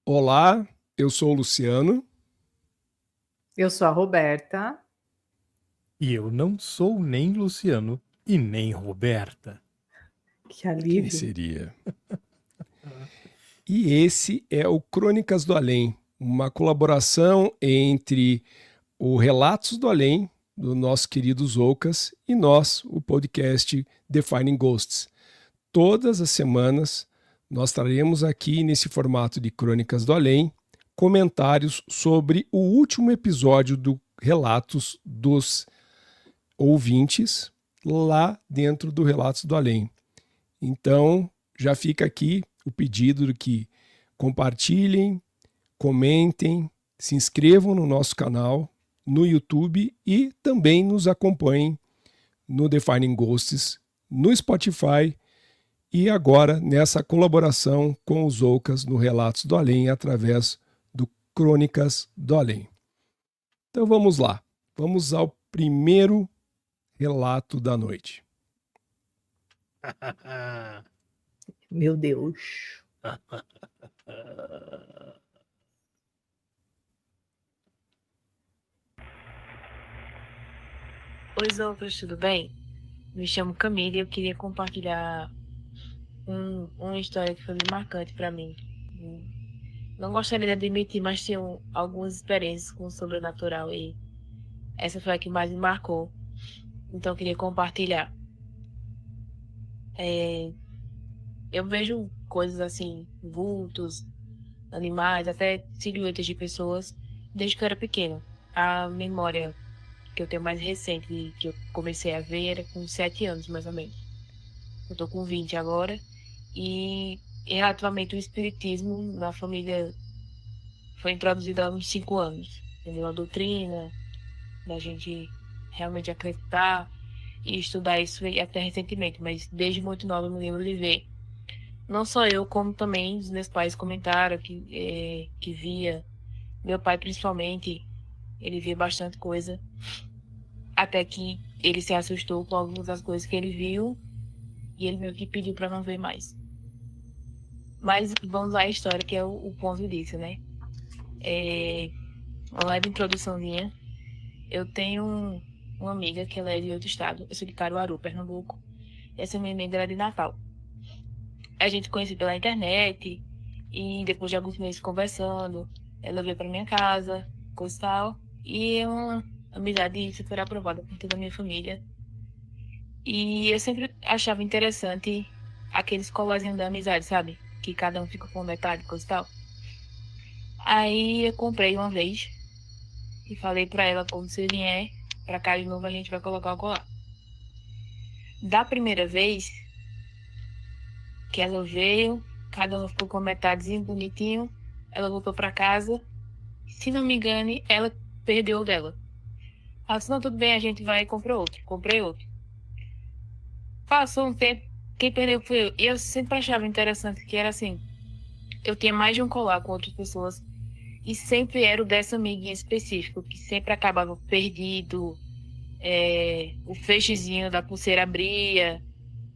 Olá, eu sou o Luciano. Eu sou a Roberta. E eu não sou nem Luciano e nem Roberta. Que Quem alívio. seria? E esse é o Crônicas do Além, uma colaboração entre o Relatos do Além, do nosso querido Zoucas, e nós, o podcast Defining Ghosts. Todas as semanas nós traremos aqui, nesse formato de Crônicas do Além, comentários sobre o último episódio do Relatos dos Ouvintes, lá dentro do Relatos do Além. Então, já fica aqui o pedido de que compartilhem, comentem, se inscrevam no nosso canal no YouTube e também nos acompanhem no Defining Ghosts, no Spotify e agora nessa colaboração com os Oucas no Relatos do Além através do Crônicas do Além. Então vamos lá, vamos ao primeiro relato da noite. Meu Deus. Oi, Zoucas, tudo bem? Me chamo Camila e eu queria compartilhar uma história que foi bem marcante para mim. Não gostaria de admitir, mas tenho algumas experiências com o sobrenatural e essa foi a que mais me marcou. Então eu queria compartilhar. Eu vejo coisas assim, vultos, animais, até silhuetas de pessoas, desde que eu era pequena. A memória que eu tenho mais recente, que eu comecei a ver, era com 7 anos, mais ou menos. Eu tô com 20 agora. E relativamente o espiritismo na família foi introduzido há uns 5 anos. Entendeu? A doutrina, da gente realmente acreditar e estudar isso até recentemente, mas desde muito nova eu me lembro de ver. Não só eu, como também os meus pais comentaram que via. Meu pai, principalmente, ele via bastante coisa. Até que ele se assustou com algumas das coisas que ele viu e ele meio que pediu para não ver mais. Mas vamos lá à história, que é o ponto disso, né? Uma leve introduçãozinha. Eu tenho uma amiga que ela é de outro estado. Eu sou de Caruaru, Pernambuco. Essa minha amiga era de Natal. A gente conheceu pela internet e depois de alguns meses conversando, ela veio para minha casa, coisa e tal. E é uma amizade super aprovada por toda a minha família. E eu sempre achava interessante aqueles colazinhos da amizade, sabe? Que cada um fica com metade, coisa e tal. Aí eu comprei uma vez e falei pra ela, quando você vier pra cá de novo, a gente vai colocar o colar. Da primeira vez que ela veio, cada um ficou com metadezinho bonitinho, ela voltou pra casa. Se não me engane, ela perdeu o dela. Ela disse, não, tudo bem, a gente vai e compra outro. Comprei outro. Passou um tempo, quem perdeu foi eu. E eu sempre achava interessante que era assim, eu tinha mais de um colar com outras pessoas e sempre era o dessa amiga em específico, que sempre acabava perdido, o feixezinho da pulseira abria,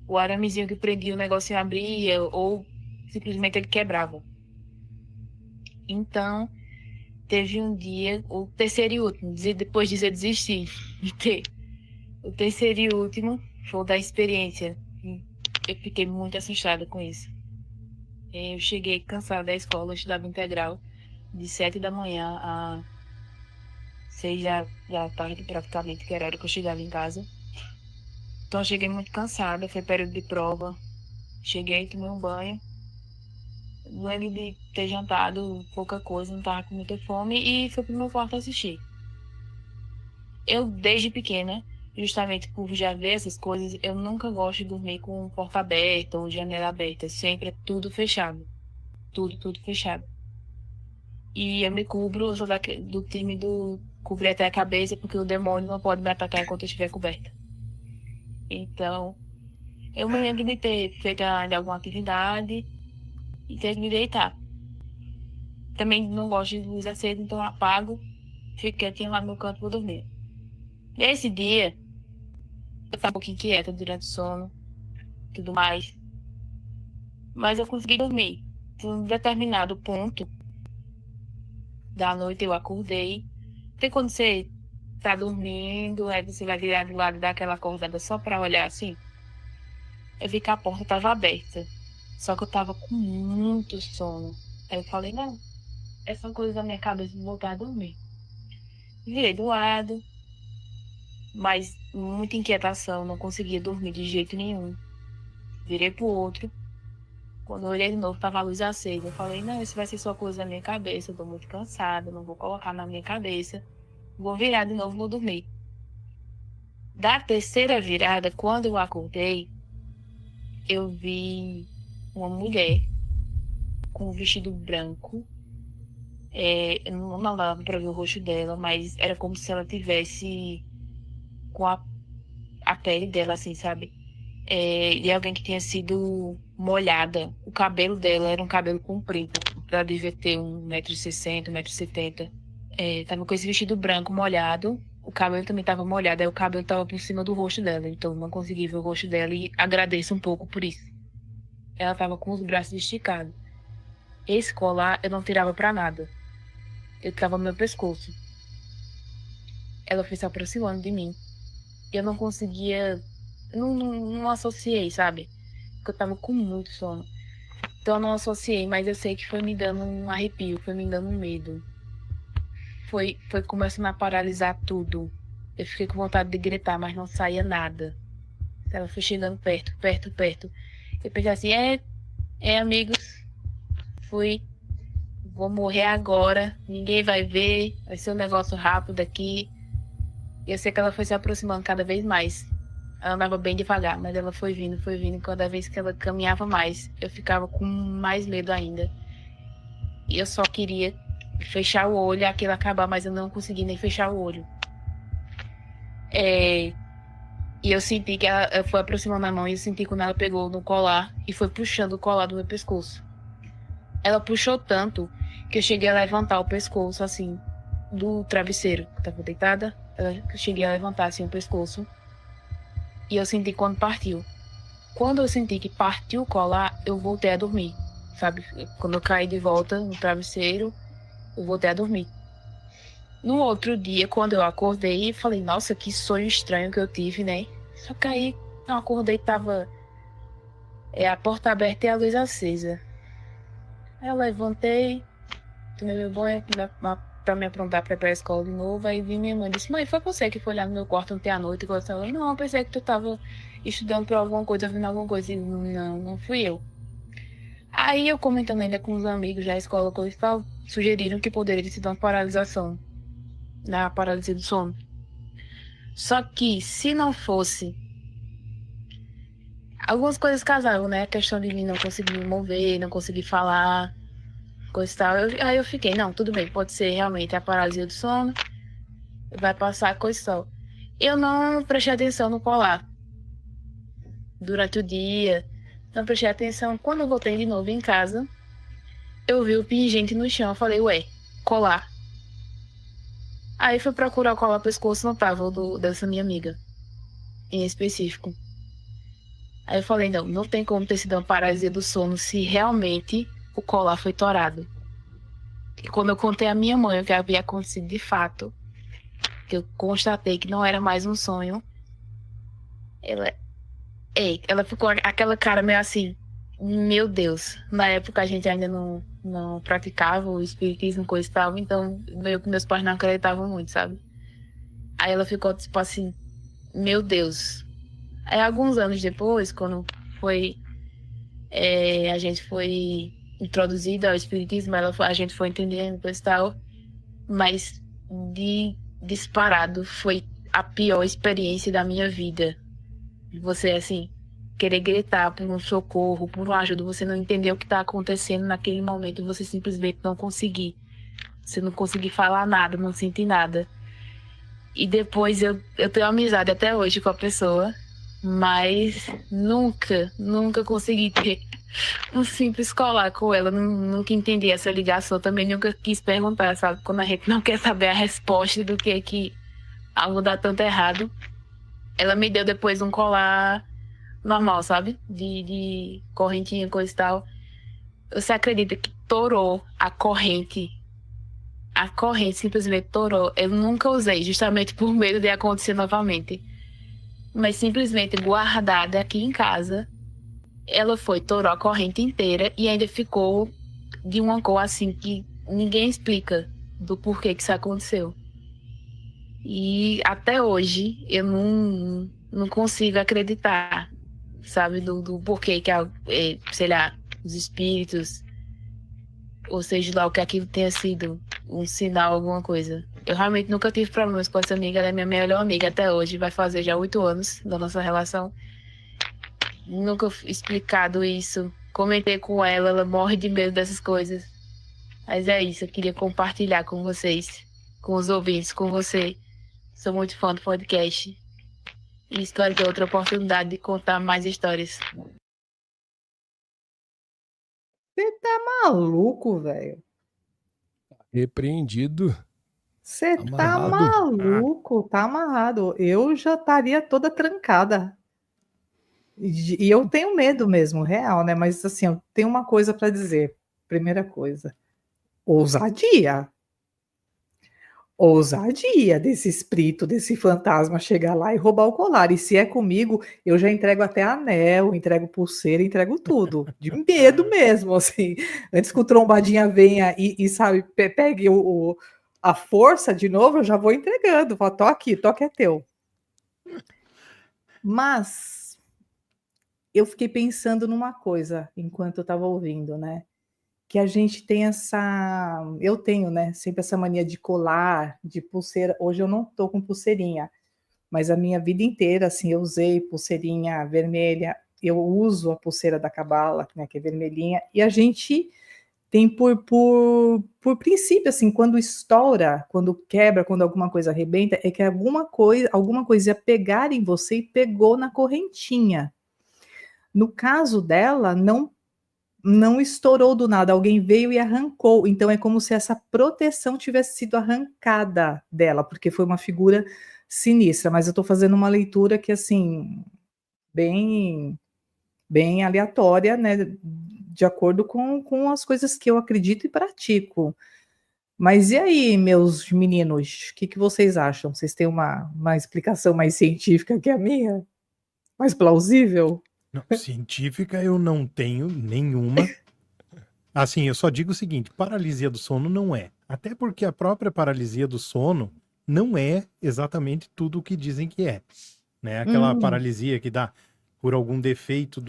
o aramezinho que prendia o negocinho abria, ou simplesmente ele quebrava. Então, teve um dia, o terceiro e último, depois disso eu desisti de ter. O terceiro e último foi o da experiência. Eu fiquei muito assustada com isso. Eu cheguei cansada da escola, eu estudava integral, de 7 da manhã a 6 da tarde, praticamente, que era a hora que eu chegava em casa. Então eu cheguei muito cansada, foi período de prova. Cheguei, tomei um banho. Lembro de ter jantado pouca coisa, não tava com muita fome e fui pro meu quarto assistir. Eu, desde pequena, justamente por já ver essas coisas, eu nunca gosto de dormir com porta aberta ou janela aberta. Sempre é tudo fechado. Tudo, tudo fechado. E eu me cubro, eu sou do time do cobrir até a cabeça, porque o demônio não pode me atacar enquanto eu estiver coberta. Então, eu me lembro de ter feito ainda alguma atividade e ter que me deitar. Também não gosto de luz acesa, então eu apago, fico quietinha lá no meu canto, vou dormir. Nesse dia, eu estava um pouquinho inquieta durante o sono, tudo mais. Mas eu consegui dormir. Em um determinado ponto, da noite eu acordei. Porque quando você tá dormindo, aí você vai virar do lado daquela acordada só pra olhar assim. Eu vi que a porta tava aberta. Só que eu tava com muito sono. Aí eu falei, não, essa coisa da minha cabeça de voltar a dormir. Virei do lado, mas muita inquietação, não conseguia dormir de jeito nenhum. Virei pro outro. Quando eu olhei de novo, tava a luz acesa. Eu falei, não, isso vai ser só coisa da minha cabeça, eu tô muito cansada, não vou colocar na minha cabeça. Vou virar de novo, vou dormir. Da terceira virada, quando eu acordei, eu vi uma mulher com um vestido branco. Não dava pra ver o rosto dela, mas era como se ela tivesse com a pele dela, assim, sabe? De alguém que tinha sido molhada. O cabelo dela era um cabelo comprido. Ela devia ter 1,60 m, 1,70 m. Tava com esse vestido branco molhado. O cabelo também tava molhado. Aí o cabelo tava por cima do rosto dela. Então eu não consegui ver o rosto dela e agradeço um pouco por isso. Ela tava com os braços esticados. Esse colar eu não tirava pra nada. Eu tava no meu pescoço. Ela foi se aproximando de mim. E eu não conseguia... Não associei, sabe? Porque eu tava com muito sono. Então eu não associei, mas eu sei que foi me dando um arrepio, foi me dando um medo. Foi começando a paralisar tudo. Eu fiquei com vontade de gritar, mas não saía nada. Ela foi chegando perto, perto, perto. Eu pensei assim, amigos, vou morrer agora, ninguém vai ver, vai ser um negócio rápido aqui. E eu sei que ela foi se aproximando cada vez mais. Ela andava bem devagar, mas ela foi vindo. Cada vez que ela caminhava mais, eu ficava com mais medo ainda. E eu só queria fechar o olho e aquilo acabar, mas eu não consegui nem fechar o olho. E eu senti que ela foi aproximando a mão e eu senti quando ela pegou no colar e foi puxando o colar do meu pescoço. Ela puxou tanto que eu cheguei a levantar o pescoço, assim, do travesseiro. Eu tava deitada, eu cheguei a levantar, assim, o pescoço. E eu senti quando partiu. Quando eu senti que partiu o colar, eu voltei a dormir, sabe? Quando eu caí de volta no travesseiro, eu voltei a dormir. No outro dia, quando eu acordei, falei, nossa, que sonho estranho que eu tive, né? Só que aí, eu acordei, tava a porta aberta e a luz acesa. Aí eu levantei, tomei meu banho pra me aprontar pra ir pra escola de novo. Aí vi minha mãe e disse, mãe, foi você que foi lá no meu quarto ontem à noite? Eu não, eu pensei que tu tava estudando pra alguma coisa, ouvindo alguma coisa. E não fui eu. Aí eu comentando ainda com os amigos da escola, coisa e tal, sugeriram que poderia ter sido uma paralisação, na paralisia do sono. Só que se não fosse, algumas coisas casavam, né? A questão de mim não conseguir me mover, não conseguir falar, coisa e tal. Aí eu fiquei, não, tudo bem, pode ser realmente a paralisia do sono, vai passar, coisa e tal. Eu não prestei atenção no colar durante o dia, não prestei atenção. Quando eu voltei de novo em casa, eu vi o pingente no chão, eu falei, ué, colar. Aí fui procurar o colar pescoço, não tava o dessa minha amiga, em específico. Aí eu falei, não tem como ter sido uma paralisia do sono se realmente o colar foi torado. E quando eu contei à minha mãe o que havia acontecido de fato, que eu constatei que não era mais um sonho, ela ficou aquela cara meio assim, meu Deus. Na época a gente ainda não praticava o espiritismo, coisa e tal, então meio que meus pais não acreditavam muito, sabe? Aí ela ficou tipo assim, meu Deus. Aí alguns anos depois, quando a gente foi introduzida ao espiritismo, a gente foi entendendo coisa e tal, mas disparado foi a pior experiência da minha vida. Você, assim, querer gritar por um socorro, por uma ajuda, você não entender o que está acontecendo naquele momento, você simplesmente não conseguir. Você não conseguir falar nada, não sentir nada. E depois eu tenho amizade até hoje com a pessoa, mas nunca consegui ter um simples colar com ela. Nunca entendi essa ligação, também nunca quis perguntar, sabe? Quando a gente não quer saber a resposta do que algo dá tanto errado. Ela me deu depois um colar normal, sabe? De correntinha, coisa e tal. Você acredita que torou a corrente a corrente simplesmente torou. Eu nunca usei, justamente por medo de acontecer novamente. Mas simplesmente guardada aqui em casa, ela torou a corrente inteira e ainda ficou de uma cor assim que ninguém explica do porquê que isso aconteceu. E até hoje eu não consigo acreditar, sabe, do porquê que, sei lá, os espíritos, ou seja lá o que aquilo tenha sido, um sinal, alguma coisa. Eu realmente nunca tive problemas com essa amiga, ela é minha melhor amiga até hoje, vai fazer já 8 anos da nossa relação. Nunca explicado isso, comentei com ela, ela morre de medo dessas coisas. Mas é isso, eu queria compartilhar com vocês, com os ouvintes, com você. Sou muito fã do podcast e espero ter outra oportunidade de contar mais histórias. Você tá maluco, velho? Repreendido. Você tá Amarrado. maluco, tá amarrado. Eu já estaria toda trancada. E eu tenho medo mesmo, real, né? Mas assim, eu tenho uma coisa para dizer. Primeira coisa, ousadia. Ousadia desse espírito, desse fantasma chegar lá e roubar o colar. E se é comigo, eu já entrego até anel, entrego pulseira, entrego tudo. De medo mesmo, assim. Antes que o trombadinha venha e sabe, pegue a força de novo, eu já vou entregando. Falo, tô aqui é teu. Mas eu fiquei pensando numa coisa enquanto eu estava ouvindo, né? Que a gente tem eu tenho, né, sempre essa mania de colar, de pulseira. Hoje eu não tô com pulseirinha, mas a minha vida inteira, assim, eu usei pulseirinha vermelha, eu uso a pulseira da Cabala, né, que é vermelhinha, e a gente tem por princípio, assim, quando estoura, quando quebra, quando alguma coisa arrebenta, é que alguma coisa ia pegar em você e pegou na correntinha. No caso dela, não estourou do nada, alguém veio e arrancou. Então é como se essa proteção tivesse sido arrancada dela, porque foi uma figura sinistra. Mas eu estou fazendo uma leitura que, assim, bem, bem aleatória, né? De acordo com as coisas que eu acredito e pratico. Mas e aí, meus meninos, o que vocês acham? Vocês têm uma explicação mais científica que a minha? Mais plausível? Não, científica eu não tenho nenhuma. Assim, eu só digo o seguinte: paralisia do sono não é. Até porque a própria paralisia do sono não é exatamente tudo o que dizem que é. Né? Aquela paralisia que dá por algum defeito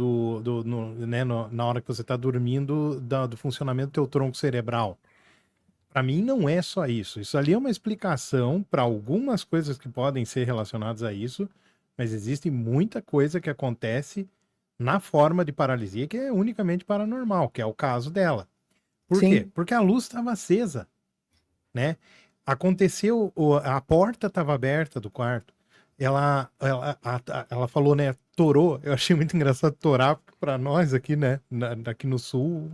na hora que você está dormindo, do funcionamento do teu tronco cerebral. Para mim não é só isso. Isso ali é uma explicação para algumas coisas que podem ser relacionadas a isso, mas existe muita coisa que acontece na forma de paralisia que é unicamente paranormal, que é o caso dela. Por Sim. quê? Porque a luz estava acesa, né? Aconteceu, a porta estava aberta do quarto. Ela falou, né? Torou. Eu achei muito engraçado torar para nós aqui, né? Aqui no sul,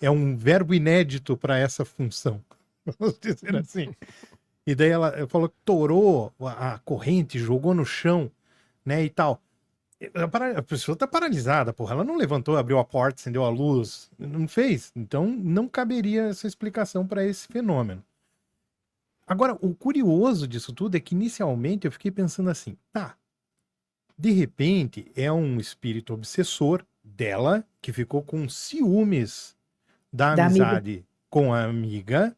é um verbo inédito para essa função, vamos dizer assim. E daí ela falou que torou a corrente, jogou no chão, né? E tal. A pessoa tá paralisada, porra. Ela não levantou, abriu a porta, acendeu a luz, não fez. Então não caberia essa explicação para esse fenômeno. Agora, o curioso disso tudo é que inicialmente eu fiquei pensando assim, tá, de repente é um espírito obsessor dela que ficou com ciúmes da amizade com a amiga,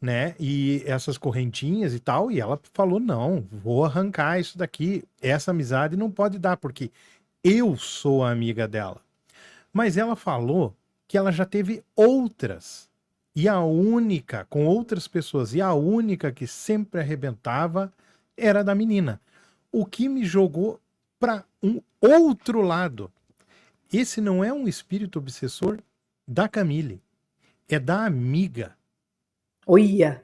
né? E essas correntinhas e tal, e ela falou: não, vou arrancar isso daqui. Essa amizade não pode dar, porque eu sou a amiga dela. Mas ela falou que ela já teve outras. E a única, com outras pessoas, e a única que sempre arrebentava era da menina. O que me jogou para um outro lado. Esse não é um espírito obsessor da Camille, é da amiga. Olha.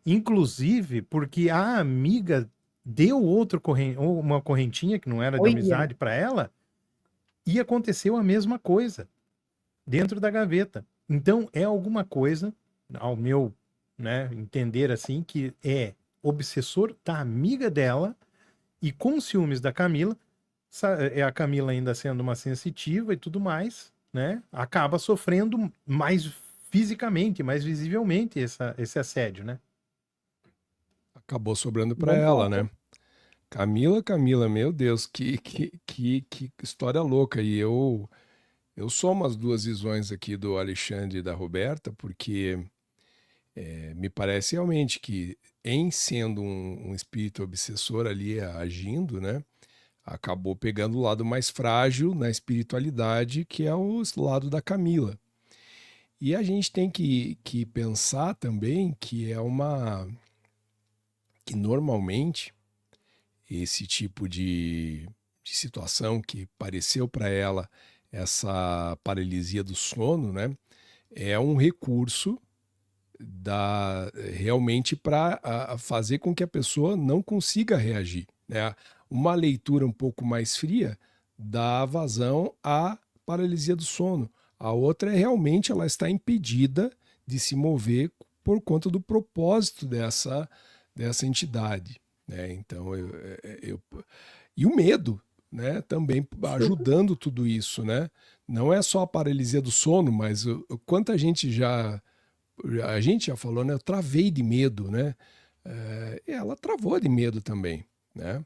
Inclusive porque a amiga deu uma correntinha que não era de amizade para ela e aconteceu a mesma coisa dentro da gaveta. Então é alguma coisa, ao meu, né, entender assim, que é obsessor da amiga dela e com ciúmes da Camila, a Camila ainda sendo uma sensitiva e tudo mais, né, acaba sofrendo mais fisicamente, mais visivelmente esse assédio, né? Acabou sobrando para Bom ela, ponto. né? Camila, meu Deus, que história louca. E eu somo as duas visões aqui do Alexandre e da Roberta, porque me parece realmente que, em sendo um espírito obsessor ali agindo, né? Acabou pegando o lado mais frágil na espiritualidade, que é o lado da Camila. E a gente tem que pensar também que que normalmente esse tipo de situação que pareceu para ela essa paralisia do sono, né, é um recurso realmente para fazer com que a pessoa não consiga reagir, né? Uma leitura um pouco mais fria dá vazão à paralisia do sono. A outra é realmente ela está impedida de se mover por conta do propósito dessa entidade, né? Então, e o medo, né? Também ajudando tudo isso, né? Não é só a paralisia do sono, mas quanta gente a gente já falou, né? Eu travei de medo, né? Ela travou de medo também, né?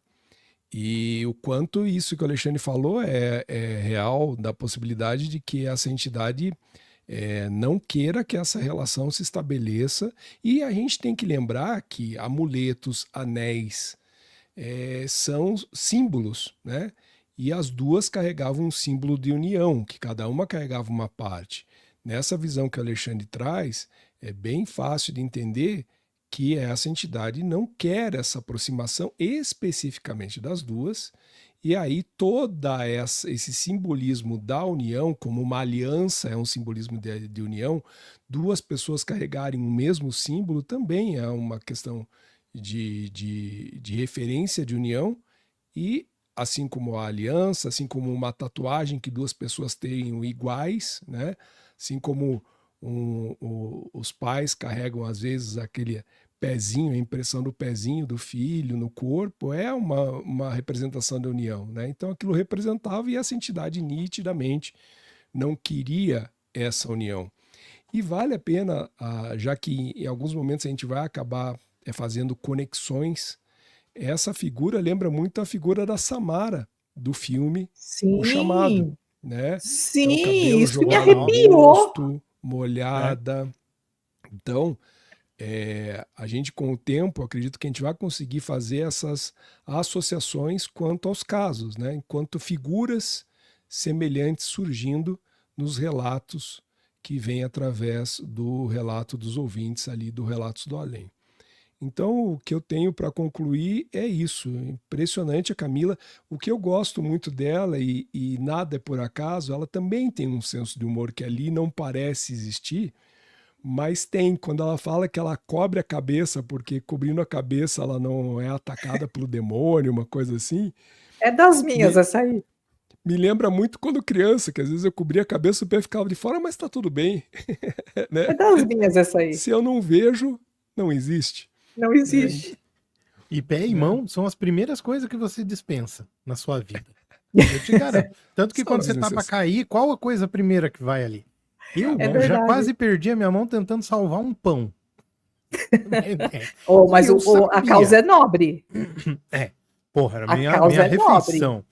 E o quanto isso que o Alexandre falou é real, da possibilidade de que essa entidade não queira que essa relação se estabeleça. E a gente tem que lembrar que amuletos, anéis, são símbolos, né? E as duas carregavam um símbolo de união, que cada uma carregava uma parte. Nessa visão que o Alexandre traz, é bem fácil de entender que essa entidade não quer essa aproximação especificamente das duas, e aí esse simbolismo da união, como uma aliança é um simbolismo de união, duas pessoas carregarem o mesmo símbolo também é uma questão de referência de união, e assim como a aliança, assim como uma tatuagem que duas pessoas tenham iguais, né? Assim como os pais carregam às vezes aquele pezinho, a impressão do pezinho do filho no corpo, é uma representação da união, né? Então aquilo representava e essa entidade nitidamente não queria essa união. E vale a pena, já que em alguns momentos a gente vai acabar fazendo conexões, essa figura lembra muito a figura da Samara, do filme O Chamado, Sim, né? Então, sim, cabelo isso que me jogado no arrepiou. rosto, É. molhada. Então, a gente com o tempo, acredito que a gente vai conseguir fazer essas associações quanto aos casos, né? Enquanto figuras semelhantes surgindo nos relatos que vêm através do relato dos ouvintes ali, do Relatos do Além. Então, o que eu tenho para concluir é isso. Impressionante a Camila. O que eu gosto muito dela, e nada é por acaso, ela também tem um senso de humor que ali não parece existir, mas tem. Quando ela fala que ela cobre a cabeça, porque cobrindo a cabeça ela não é atacada pelo demônio, uma coisa assim, É das minhas me, essa aí. me lembra muito quando criança, que às vezes eu cobria a cabeça e o pé ficava de fora, mas está tudo bem, É né? das minhas essa aí. Se eu não vejo, não existe, Não né? existe. E pé e Né? mão são as primeiras coisas que você dispensa na sua vida. Eu te garanto. Tanto que São quando você tá pra desnecessários. cair, qual a coisa primeira que vai ali? A Eu É mão. já verdade. quase perdi a minha mão tentando salvar um pão. Oh, E mas eu a causa sabia. é nobre. É, porra, era a A minha causa é nobre. refeição.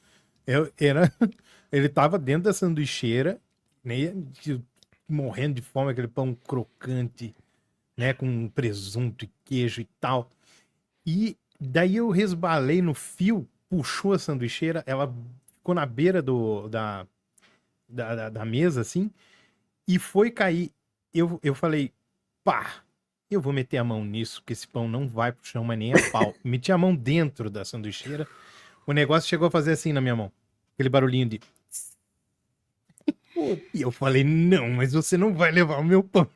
Ele tava dentro da sanduicheira, né, morrendo de fome, aquele pão crocante, né, com presunto e queijo e tal. E daí eu resbalei no fio, puxou a sanduicheira, ela ficou na beira da mesa, assim, e foi cair. Eu falei, pá, eu vou meter a mão nisso, que esse pão não vai pro chão, mas nem a pau. Meti a mão dentro da sanduicheira, o negócio chegou a fazer assim na minha mão. Aquele barulhinho de... E eu falei, não, mas você não vai levar o meu pão.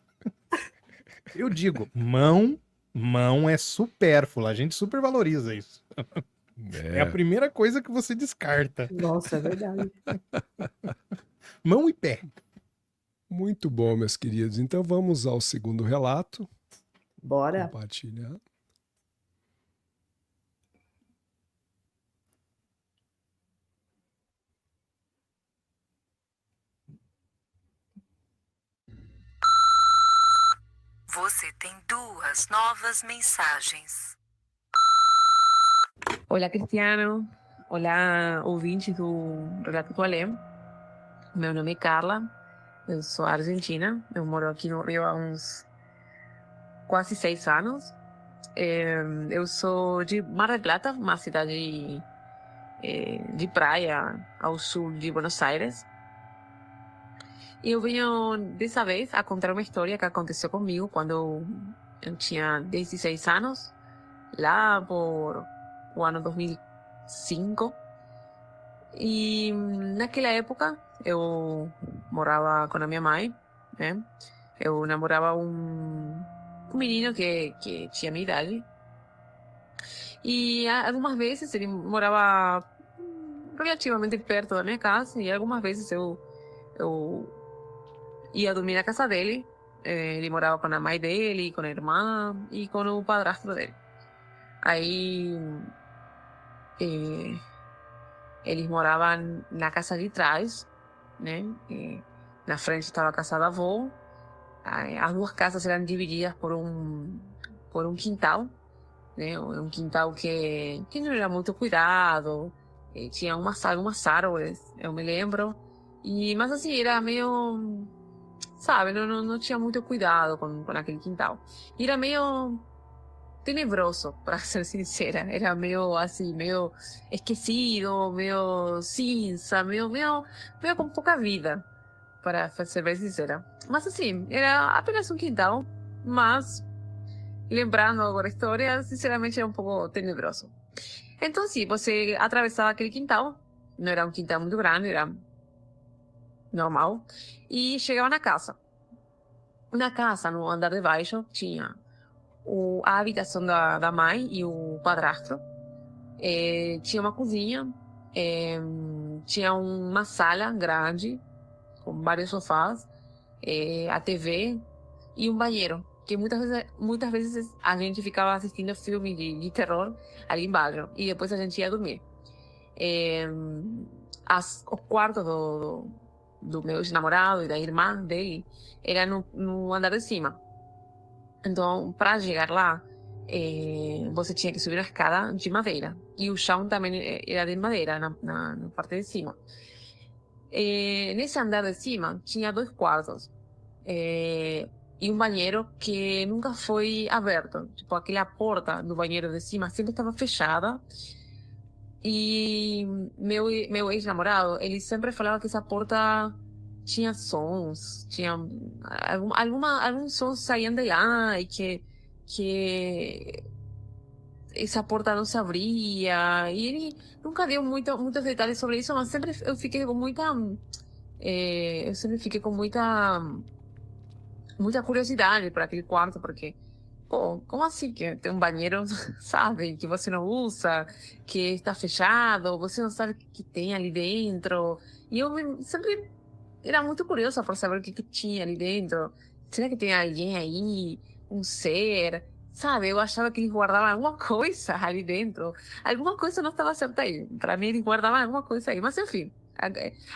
Eu digo, mão é supérflua, a gente supervaloriza isso. É a É, primeira coisa que você descarta. Nossa, é verdade. Mão e pé. muito bom, meus queridos. Então vamos ao segundo relato. Bora. Compartilhar. Você tem 2 novas mensagens. Olá, Cristiano. Olá, ouvintes do Relato do Além. Meu nome é Carla. Eu sou argentina. Eu moro aqui no Rio há uns quase 6 anos. Eu sou de Mar del Plata, uma cidade de praia ao sul de Buenos Aires. E eu venho dessa vez a contar uma história que aconteceu comigo quando eu tinha 16 anos, lá por o ano 2005. E naquela época eu morava com a minha mãe, né? Eu namorava um menino que tinha minha idade. E algumas vezes ele morava relativamente perto da minha casa, e algumas vezes eu ia dormir na casa dele. Ele morava com a mãe dele, com a irmã e com o padrasto dele. Aí eles moravam na casa de trás, né? Na frente estava a casa da avó. As duas casas eram divididas por um quintal, né? Um quintal que não era muito cuidado. Tinha algumas árvores, eu me lembro. Mas assim, era meio, sabe, não tinha muito cuidado com aquele quintal. E era meio tenebroso, para ser sincera. Era meio assim, meio esquecido, meio cinza, meio com pouca vida, para ser bem sincera. Mas assim, era apenas um quintal, mas lembrando agora a história, sinceramente era um pouco tenebroso. Então, sim, você atravessava aquele quintal, não era um quintal muito grande, era normal, e chegava na casa. Na casa, no andar de baixo, tinha a habitação da mãe e o padrasto. Tinha uma cozinha, tinha uma sala grande, com vários sofás, a TV e um banheiro, que muitas vezes a gente ficava assistindo filme de terror ali embaixo, e depois a gente ia dormir. O quarto do meu ex-namorado e da irmã dele era no andar de cima. Então, para chegar lá, você tinha que subir a escada de madeira. E o chão também era de madeira, na parte de cima. Nesse andar de cima, tinha 2 quartos. E um banheiro que nunca foi aberto. Tipo, aquela porta do banheiro de cima sempre estava fechada. E meu ex-namorado, ele sempre falava que essa porta tinha sons, tinha alguns sons saíam de lá, e que essa porta não se abria. E ele nunca deu muitos detalhes sobre isso, mas sempre eu fiquei com muita curiosidade para aquele quarto, porque, pô, como assim que tem um banheiro, sabe, que você não usa, que está fechado, você não sabe o que tem ali dentro? E sempre era muito curiosa por saber o que tinha ali dentro. Será que tem alguém aí, um ser? Sabe, eu achava que eles guardavam alguma coisa ali dentro. Alguma coisa não estava certa aí. Para mim, eles guardavam alguma coisa aí. Mas, enfim,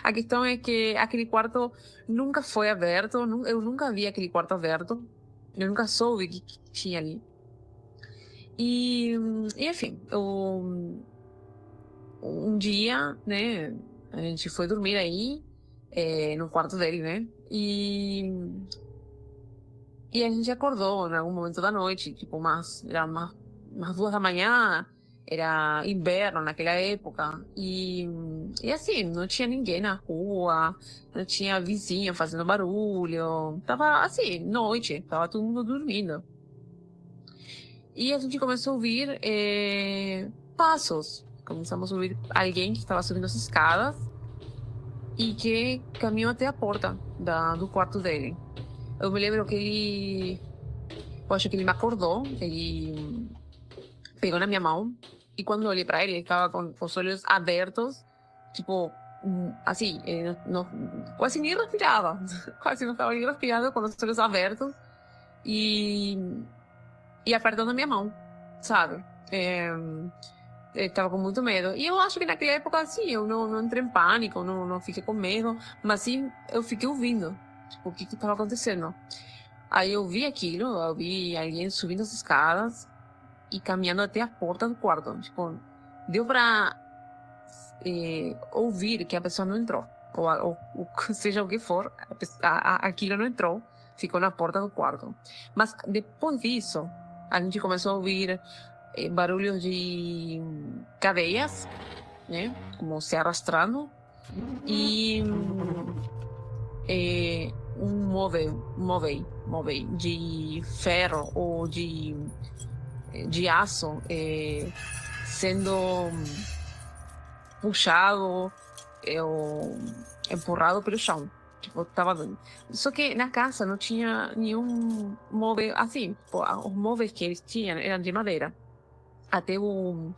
a questão é que aquele quarto nunca foi aberto. Eu nunca vi aquele quarto aberto. Eu nunca soube o que tinha ali. E enfim, um dia, né, a gente foi dormir aí, no quarto dele, né? E a gente acordou em algum momento da noite, tipo, era umas 2 da manhã, era inverno naquela época. E assim, não tinha ninguém na rua, não tinha vizinho fazendo barulho. Tava assim, noite, tava todo mundo dormindo. E a gente começou a ouvir passos. Começamos a ouvir alguém que estava subindo as escadas e que caminhou até a porta do quarto dele. Eu me lembro que eu acho que ele me acordou, ele pegou na minha mão, e quando eu olhei para ele estava com os olhos abertos, tipo, assim, quase nem respirava, quase não estava nem respirando, com os olhos abertos, e apertando a minha mão, sabe? Eu tava com muito medo. E eu acho que naquela época, assim, eu não entrei em pânico, não fiquei com medo, mas sim, eu fiquei ouvindo, tipo, o que estava acontecendo. Aí eu vi aquilo, eu vi alguém subindo as escadas e caminhando até a porta do quarto. Tipo, deu pra ouvir que a pessoa não entrou. Ou seja o que for, aquilo não entrou, ficou na porta do quarto. Mas depois disso, a gente começou a ouvir barulhos de cadeias, né? Como se arrastando. E um móvel de ferro ou de aço sendo puxado ou empurrado pelo chão. Tipo, tava doido. Só que na casa não tinha nenhum móvel assim. Pô, os móveis que eles tinham eram de madeira. Até o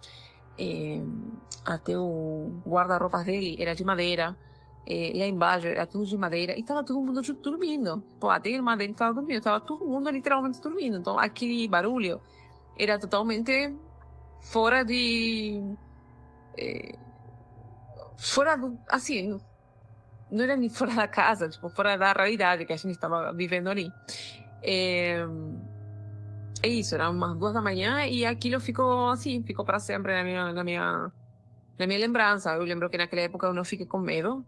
guarda-roupas dele era de madeira. E aí embaixo era tudo de madeira. E tava todo mundo dormindo. Pô, até a irmã dele tava dormindo. Tava todo mundo literalmente dormindo. Então aquele barulho era totalmente fora de... fora do... Assim, não era nem fora da casa. Tipo, fora da realidade que a gente estava vivendo ali. É isso, eram umas 2 da manhã e aquilo ficou assim, ficou para sempre na minha lembrança. Eu lembro que naquela época eu não fiquei com medo.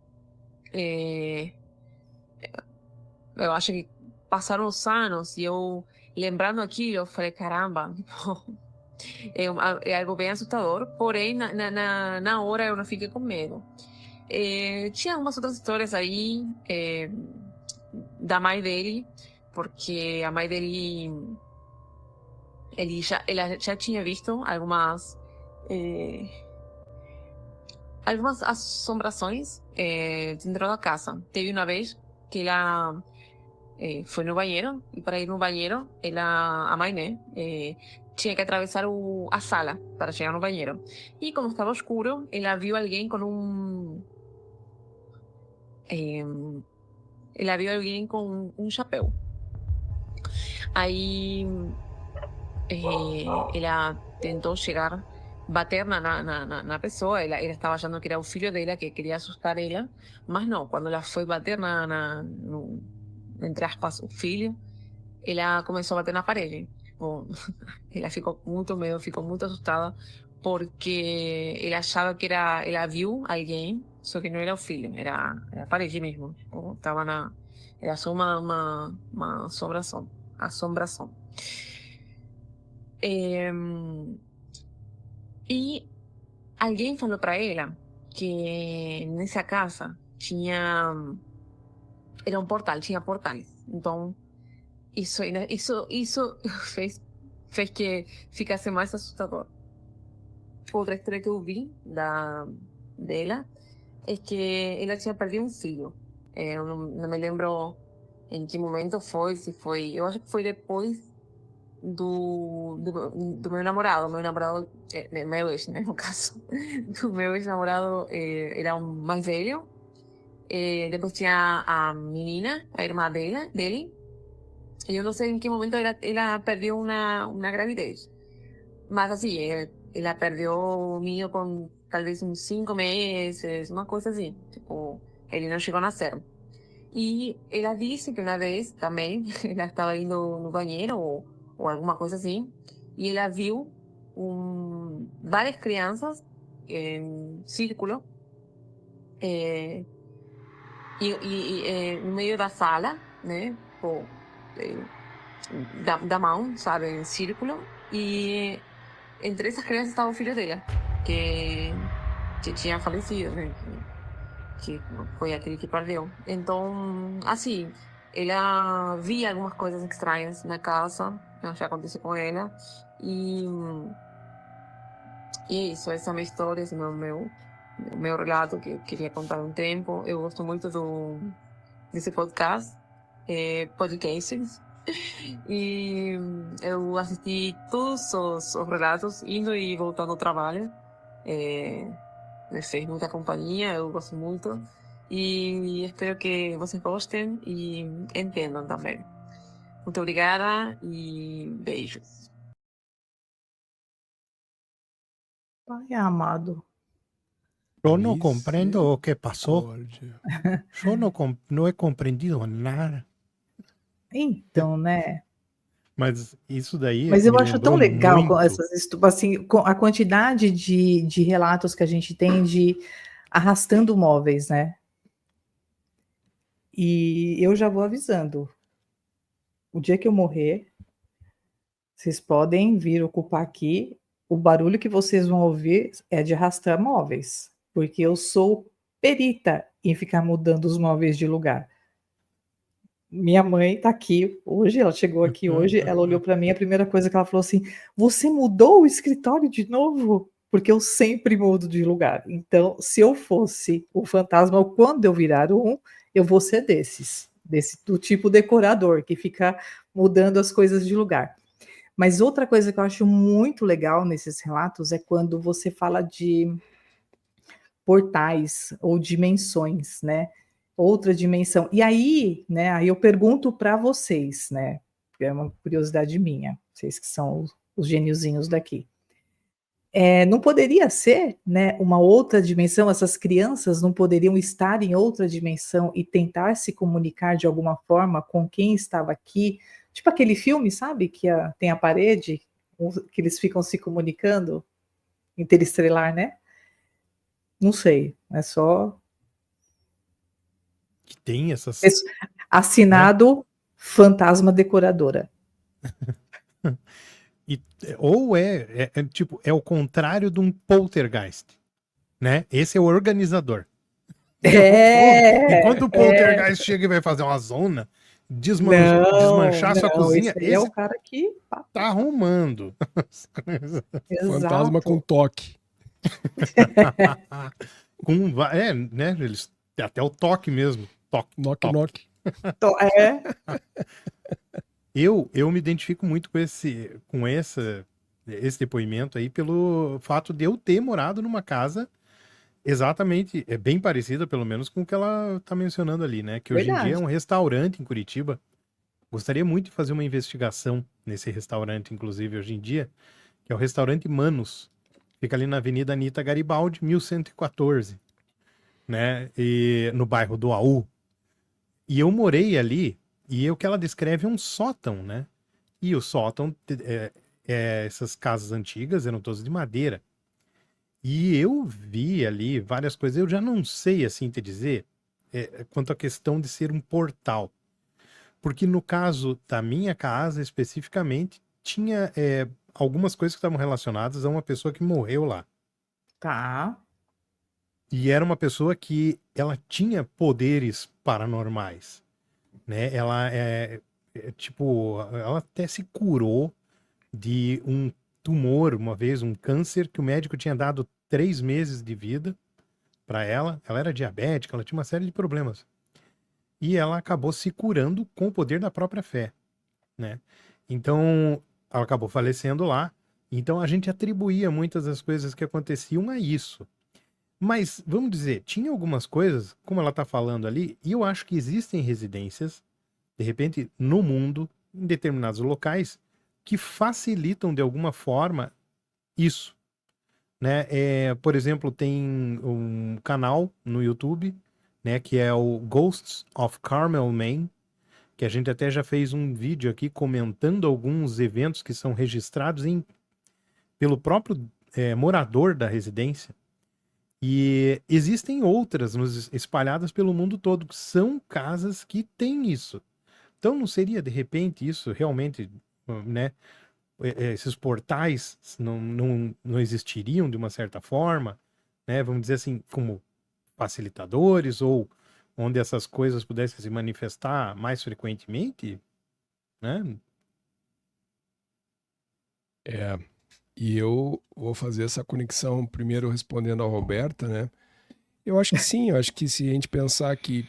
Eu acho que passaram os anos e eu lembrando aquilo, eu falei, caramba, é algo bem assustador, porém na hora eu não fiquei com medo. Tinha algumas outras histórias aí da mãe dele, porque a mãe dele ela já tinha visto algumas assombrações dentro da casa. Teve uma vez que ela foi no banheiro e para ir no banheiro, a mãe, né, tinha que atravessar a sala para chegar no banheiro. E como estava escuro, ela viu alguém com ela viu alguém com um chapéu. Aí ela tentou chegar, bater na pessoa. Ela estava achando que era o filho dela, que queria assustar ela, mas não. Quando ela foi bater no, entre aspas, o filho, ela começou a bater na parede. Bom, ela ficou com muito medo, ficou muito assustada, porque ela achava que ela viu alguém, só que não era o filho, era a parede mesmo. Era só uma assombração. E alguém falou para ela que nessa casa era um portal, tinha portais. Então isso fez que ficasse mais assustador. Outra história que eu vi dela é que ela tinha perdido um filho. Eu não me lembro em que momento foi, se foi... Eu acho que foi depois do meu namorado. Meu ex, né, no caso. Do meu ex-namorado era um mais velho. Depois tinha a menina, a irmã dele. E eu não sei em que momento ela perdeu uma gravidez. Mas assim, ela perdeu o menino com talvez uns 5 meses, uma coisa assim. Tipo, ele não chegou a nascer. E ela disse que uma vez também, ela estava indo no banheiro ou alguma coisa assim, e ela viu várias crianças em círculo no meio da sala, né? Pô, da mão, sabe, em círculo. E entre essas crianças estava o filho dela, que tinha falecido, né? Que foi aquele que perdeu. Então, assim, ela via algumas coisas estranhas na casa, já aconteceu com ela. E é isso, essa é a minha história, esse é o meu relato que eu queria contar há um tempo. Eu gosto muito desse podcast, podcasts. E eu assisti todos os relatos, indo e voltando ao trabalho. Me fez muita companhia, eu gosto muito. E espero que vocês gostem e entendam também. Muito obrigada e beijos. Pai amado. Yo no comprendo lo que pasó. Misericórdia. Yo no he comprendido nada. Então, né? Mas isso daí Mas eu me acho tão lembrou legal com muito. essas, assim, com a quantidade de relatos que a gente tem de arrastando móveis, né? E eu já vou avisando. O dia que eu morrer, vocês podem vir ocupar aqui. O barulho que vocês vão ouvir é de arrastar móveis, porque eu sou perita em ficar mudando os móveis de lugar. Minha mãe tá aqui hoje, ela chegou aqui hoje, ela olhou para mim, a primeira coisa que ela falou assim: "Você mudou o escritório de novo?" Porque eu sempre mudo de lugar. Então, se eu fosse o fantasma, ou quando eu virar um, eu vou ser desses, desse do tipo decorador que fica mudando as coisas de lugar. Mas outra coisa que eu acho muito legal nesses relatos é quando você fala de portais ou dimensões, né? Outra dimensão. E aí, né, aí eu pergunto para vocês, né? Porque é uma curiosidade minha, vocês que são os geniozinhos daqui. Não poderia ser, né, uma outra dimensão? Essas crianças não poderiam estar em outra dimensão e tentar se comunicar de alguma forma com quem estava aqui? Tipo aquele filme, sabe, que tem a parede, que eles ficam se comunicando, interestelar, né? Não sei, é só Que tem essas, Esse- né? assinado Fantasma Decoradora. E, ou tipo, é o contrário de um poltergeist, né? Esse é o organizador. Enquanto o É. poltergeist chega e vai fazer uma zona, Não, desmanchar sua não, cozinha, esse aí é o esse cara que tá arrumando. Fantasma com exato. toque. Né? Eles até o toque mesmo. Toque, Knock, toque. knock. Eu me identifico muito com esse depoimento aí pelo fato de eu ter morado numa casa exatamente, é bem parecida, pelo menos, com o que ela tá mencionando ali, né? Que hoje em dia é Verdade. um restaurante em Curitiba. Gostaria muito de fazer uma investigação nesse restaurante, inclusive, hoje em dia, que é o restaurante Manos. Fica ali na Avenida Anita Garibaldi, 1114, né? E no bairro do Aú. E eu morei ali, e o que ela descreve é um sótão, né? E o sótão, essas casas antigas eram todas de madeira. E eu vi ali várias coisas, eu já não sei assim te dizer, quanto à questão de ser um portal. Porque no caso da minha casa, especificamente, tinha algumas coisas que estavam relacionadas a uma pessoa que morreu lá. Tá. E era uma pessoa que ela tinha poderes paranormais, né? Ela tipo, ela até se curou de um tumor uma vez, um câncer que o médico tinha dado 3 meses de vida para ela. Ela era diabética, ela tinha uma série de problemas. E ela acabou se curando com o poder da própria fé, né? Então, ela acabou falecendo lá. Então, a gente atribuía muitas das coisas que aconteciam a isso. Mas, vamos dizer, tinha algumas coisas, como ela está falando ali, e eu acho que existem residências, de repente, no mundo, em determinados locais, que facilitam de alguma forma isso, né? Por exemplo, tem um canal no YouTube, né, que é o Ghosts of Carmel, Maine, que a gente até já fez um vídeo aqui comentando alguns eventos que são registrados pelo próprio morador da residência. E existem outras espalhadas pelo mundo todo, que são casas que têm isso. Então não seria, de repente, isso realmente, né? Esses portais não existiriam de uma certa forma, né? Vamos dizer assim, como facilitadores, ou onde essas coisas pudessem se manifestar mais frequentemente, né? E eu vou fazer essa conexão primeiro respondendo a Roberta, né? Eu acho que sim, eu acho que se a gente pensar que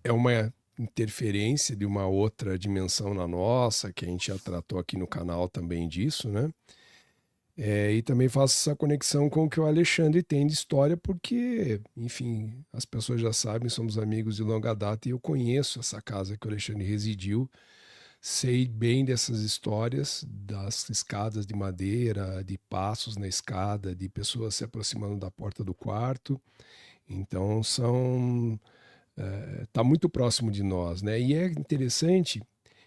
é uma interferência de uma outra dimensão na nossa, que a gente já tratou aqui no canal também disso, né? E também faço essa conexão com o que o Alexandre tem de história, porque, enfim, as pessoas já sabem, somos amigos de longa data e eu conheço essa casa que o Alexandre residiu. Sei bem dessas histórias, das escadas de madeira, de passos na escada, de pessoas se aproximando da porta do quarto. Então, são está muito próximo de nós, né? E é interessante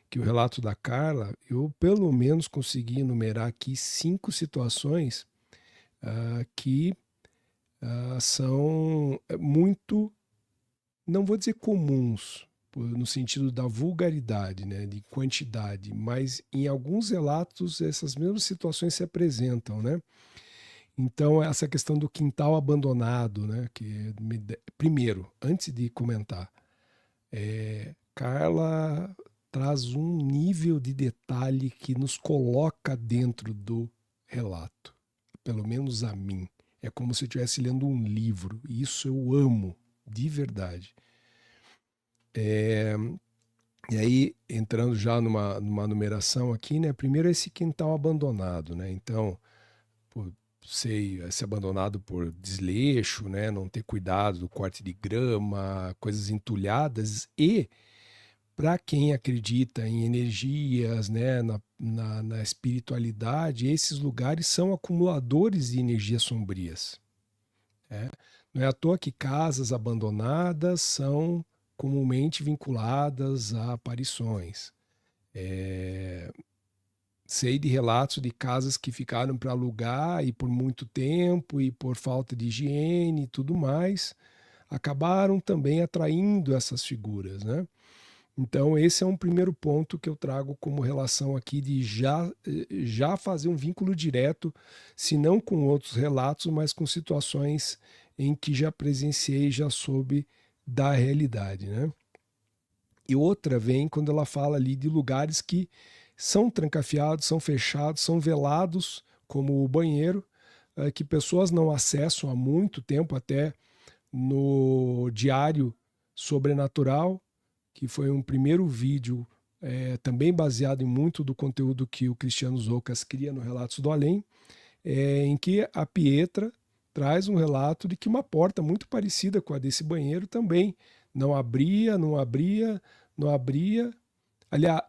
que o relato da Carla, eu pelo menos consegui enumerar aqui 5 situações que são muito, não vou dizer comuns, no sentido da vulgaridade, né, de quantidade, mas em alguns relatos essas mesmas situações se apresentam, né? Então essa questão do quintal abandonado, né, primeiro, antes de comentar, Carla traz um nível de detalhe que nos coloca dentro do relato, pelo menos a mim. É como se eu estivesse lendo um livro, e isso eu amo, de verdade. E aí, entrando já numa numeração aqui, né? Primeiro esse quintal abandonado, né? Então, ser abandonado por desleixo, né? Não ter cuidado do corte de grama, coisas entulhadas. E, para quem acredita em energias, né? Na espiritualidade, esses lugares são acumuladores de energias sombrias. Né? Não é à toa que casas abandonadas são comumente vinculadas a aparições. Sei de relatos de casas que ficaram para alugar e por muito tempo e por falta de higiene e tudo mais, acabaram também atraindo essas figuras, né? Então esse é um primeiro ponto que eu trago como relação aqui de já fazer um vínculo direto, se não com outros relatos, mas com situações em que já presenciei, já soube da realidade, né? E outra vem quando ela fala ali de lugares que são trancafiados, são fechados, são velados, como o banheiro, que pessoas não acessam há muito tempo, até no Diário Sobrenatural, que foi um primeiro vídeo também baseado em muito do conteúdo que o Cristiano Zoucas cria no Relatos do Além, em que a Pietra traz um relato de que uma porta muito parecida com a desse banheiro também não abria, não abria, não abria. Aliás,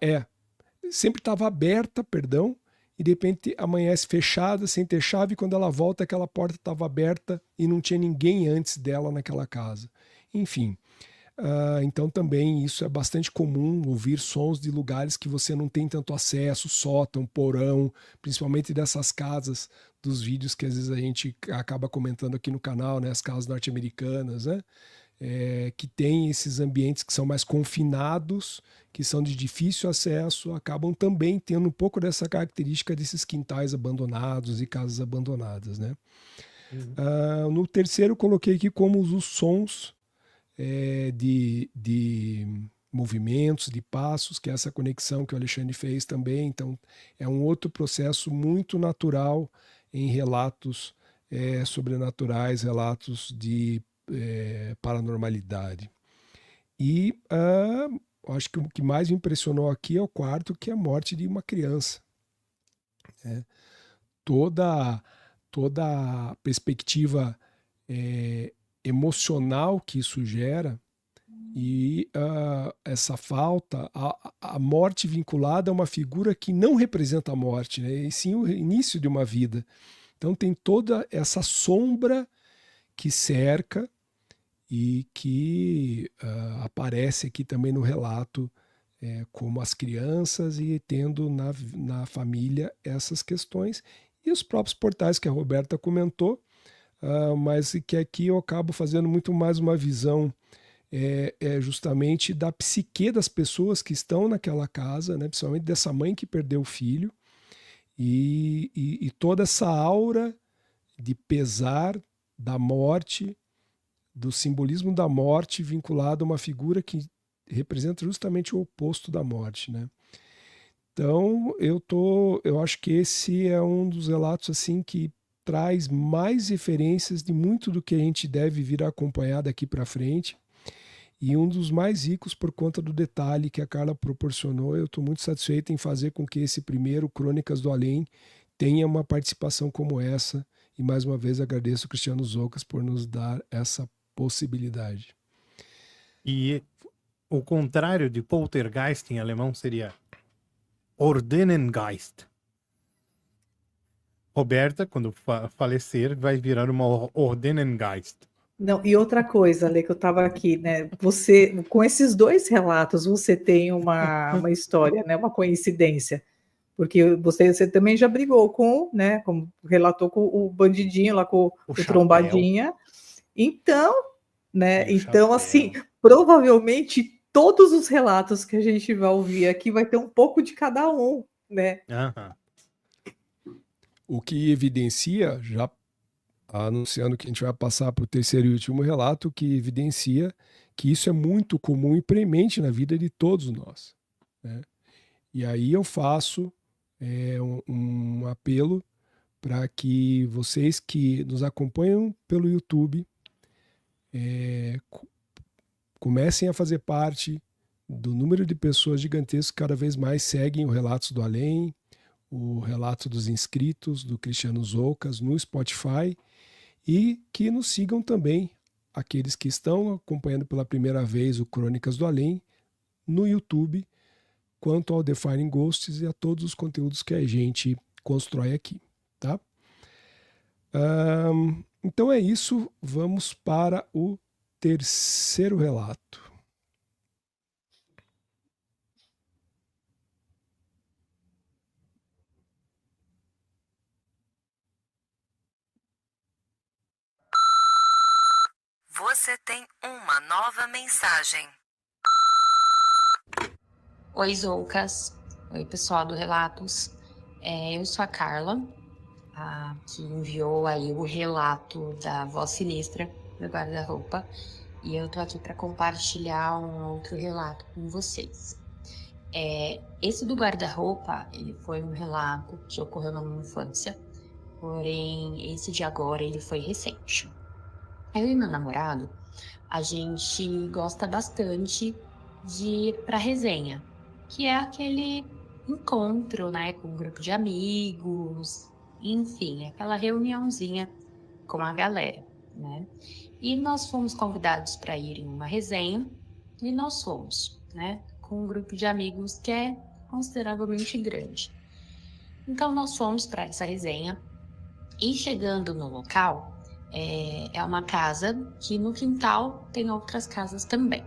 sempre estava aberta, perdão, e de repente amanhece fechada, sem ter chave, e quando ela volta aquela porta estava aberta e não tinha ninguém antes dela naquela casa. Enfim, então também isso é bastante comum, ouvir sons de lugares que você não tem tanto acesso, sótão, porão, principalmente dessas casas dos vídeos que às vezes a gente acaba comentando aqui no canal, né, as casas norte-americanas, né, que tem esses ambientes que são mais confinados, que são de difícil acesso, acabam também tendo um pouco dessa característica desses quintais abandonados e casas abandonadas, né? No terceiro coloquei aqui como os sons de movimentos, de passos, que é essa conexão que o Alexandre fez também. Então, é um outro processo muito natural em relatos sobrenaturais, relatos de paranormalidade. E acho que o que mais me impressionou aqui é o quarto, que é a morte de uma criança. Toda a perspectiva emocional que isso gera e essa falta, a morte vinculada a uma figura que não representa a morte, né? E sim o início de uma vida. Então tem toda essa sombra que cerca e que aparece aqui também no relato como as crianças e tendo na família essas questões e os próprios portais que a Roberta comentou, mas que aqui eu acabo fazendo muito mais uma visão justamente da psique das pessoas que estão naquela casa, né? Principalmente dessa mãe que perdeu o filho e toda essa aura de pesar da morte, do simbolismo da morte vinculado a uma figura que representa justamente o oposto da morte, né? Então eu acho que esse é um dos relatos assim que traz mais referências de muito do que a gente deve vir a acompanhar daqui para frente e um dos mais ricos por conta do detalhe que a Carla proporcionou. Eu estou muito satisfeito em fazer com que esse primeiro Crônicas do Além tenha uma participação como essa e mais uma vez agradeço o Cristiano Zoucas por nos dar essa possibilidade. E o contrário de Poltergeist em alemão seria Ordnungsgeist. Roberta, quando falecer, vai virar uma Ordnungsgeist. Não, e outra coisa, Lê, que eu estava aqui, né? Você, com esses dois relatos, você tem uma história, né? Uma coincidência. Porque você também já brigou com, né? Como relatou com o bandidinho lá, com o chapéu. trombadinha. Então, né? E o Então, chapéu. assim, provavelmente todos os relatos que a gente vai ouvir aqui vai ter um pouco de cada um, né? Aham. O que evidencia, já anunciando que a gente vai passar para o terceiro e último relato, que evidencia que isso é muito comum e premente na vida de todos nós, né? E aí eu faço um apelo para que vocês que nos acompanham pelo YouTube comecem a fazer parte do número de pessoas gigantescas que cada vez mais seguem o Relatos do Além, o Relato dos Inscritos, do Cristiano Zoucas, no Spotify, e que nos sigam também aqueles que estão acompanhando pela primeira vez o Crônicas do Além no YouTube, quanto ao Defining Ghosts e a todos os conteúdos que a gente constrói aqui, tá? Então é isso, vamos para o terceiro relato. Você tem uma nova mensagem. Oi, Zoucas. Oi, pessoal do Relatos. Eu sou a Carla, que enviou aí o relato da voz sinistra do guarda-roupa. E eu tô aqui para compartilhar um outro relato com vocês. Esse do guarda-roupa, ele foi um relato que ocorreu na minha infância. Porém, esse de agora, ele foi recente. Eu e meu namorado, a gente gosta bastante de ir pra resenha, que é aquele encontro, né, com um grupo de amigos, enfim, aquela reuniãozinha com a galera, né? E nós fomos convidados para ir em uma resenha e nós fomos, né, com um grupo de amigos que é consideravelmente grande. Então nós fomos para essa resenha e chegando no local, é uma casa que no quintal tem outras casas também.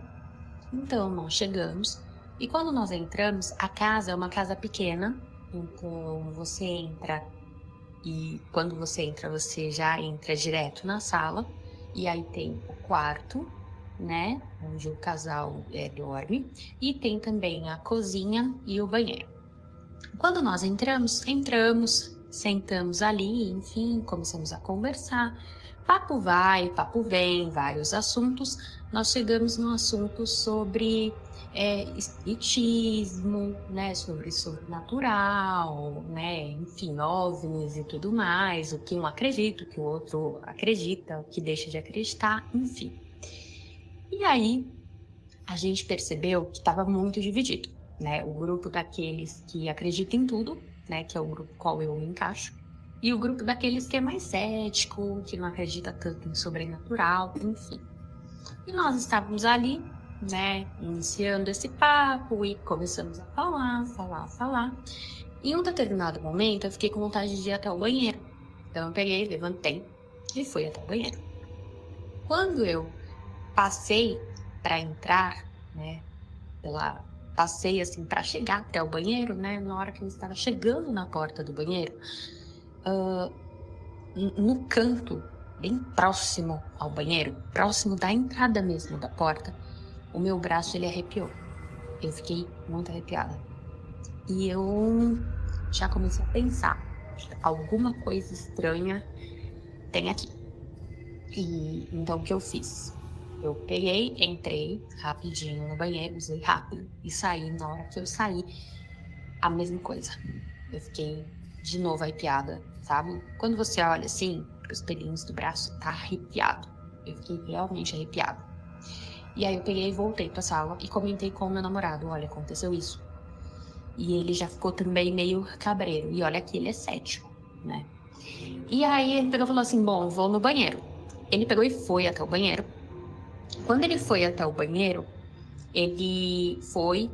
Então nós chegamos e quando nós entramos, a casa é uma casa pequena, então você entra e quando você entra, você já entra direto na sala e aí tem o quarto, né, onde o casal dorme, e tem também a cozinha e o banheiro. Quando nós entramos, sentamos ali, enfim, começamos a conversar. Papo vai, papo vem, vários assuntos. Nós chegamos num assunto sobre espiritismo, né, sobre sobrenatural, né, enfim, OVNIs e tudo mais, o que um acredita, o que o outro acredita, o que deixa de acreditar, enfim. E aí, a gente percebeu que estava muito dividido, né, o grupo daqueles que acreditam em tudo, né, que é o grupo qual eu me encaixo, e o grupo daqueles que é mais cético, que não acredita tanto em sobrenatural, enfim. E nós estávamos ali, né, iniciando esse papo e começamos a falar. Em um determinado momento, eu fiquei com vontade de ir até o banheiro. Então eu peguei, levantei e fui até o banheiro. Quando eu passei para entrar, né, passei assim para chegar até o banheiro, né, na hora que eu estava chegando na porta do banheiro, no canto, bem próximo ao banheiro, próximo da entrada mesmo da porta, o meu braço ele arrepiou. Eu fiquei muito arrepiada. E eu já comecei a pensar, alguma coisa estranha tem aqui. E então o que eu fiz? Eu peguei, entrei rapidinho no banheiro, usei rápido e saí. Na hora que eu saí, a mesma coisa. Eu fiquei de novo arrepiada, sabe? Quando você olha assim, os pelinhos do braço tá arrepiado. Eu fiquei realmente arrepiada. E aí eu peguei e voltei pra sala e comentei com o meu namorado, olha, aconteceu isso. E ele já ficou também meio cabreiro. E olha que ele é cético, né? E aí ele pegou e falou assim, bom, vou no banheiro. Ele pegou e foi até o banheiro. Quando ele foi até o banheiro, ele foi,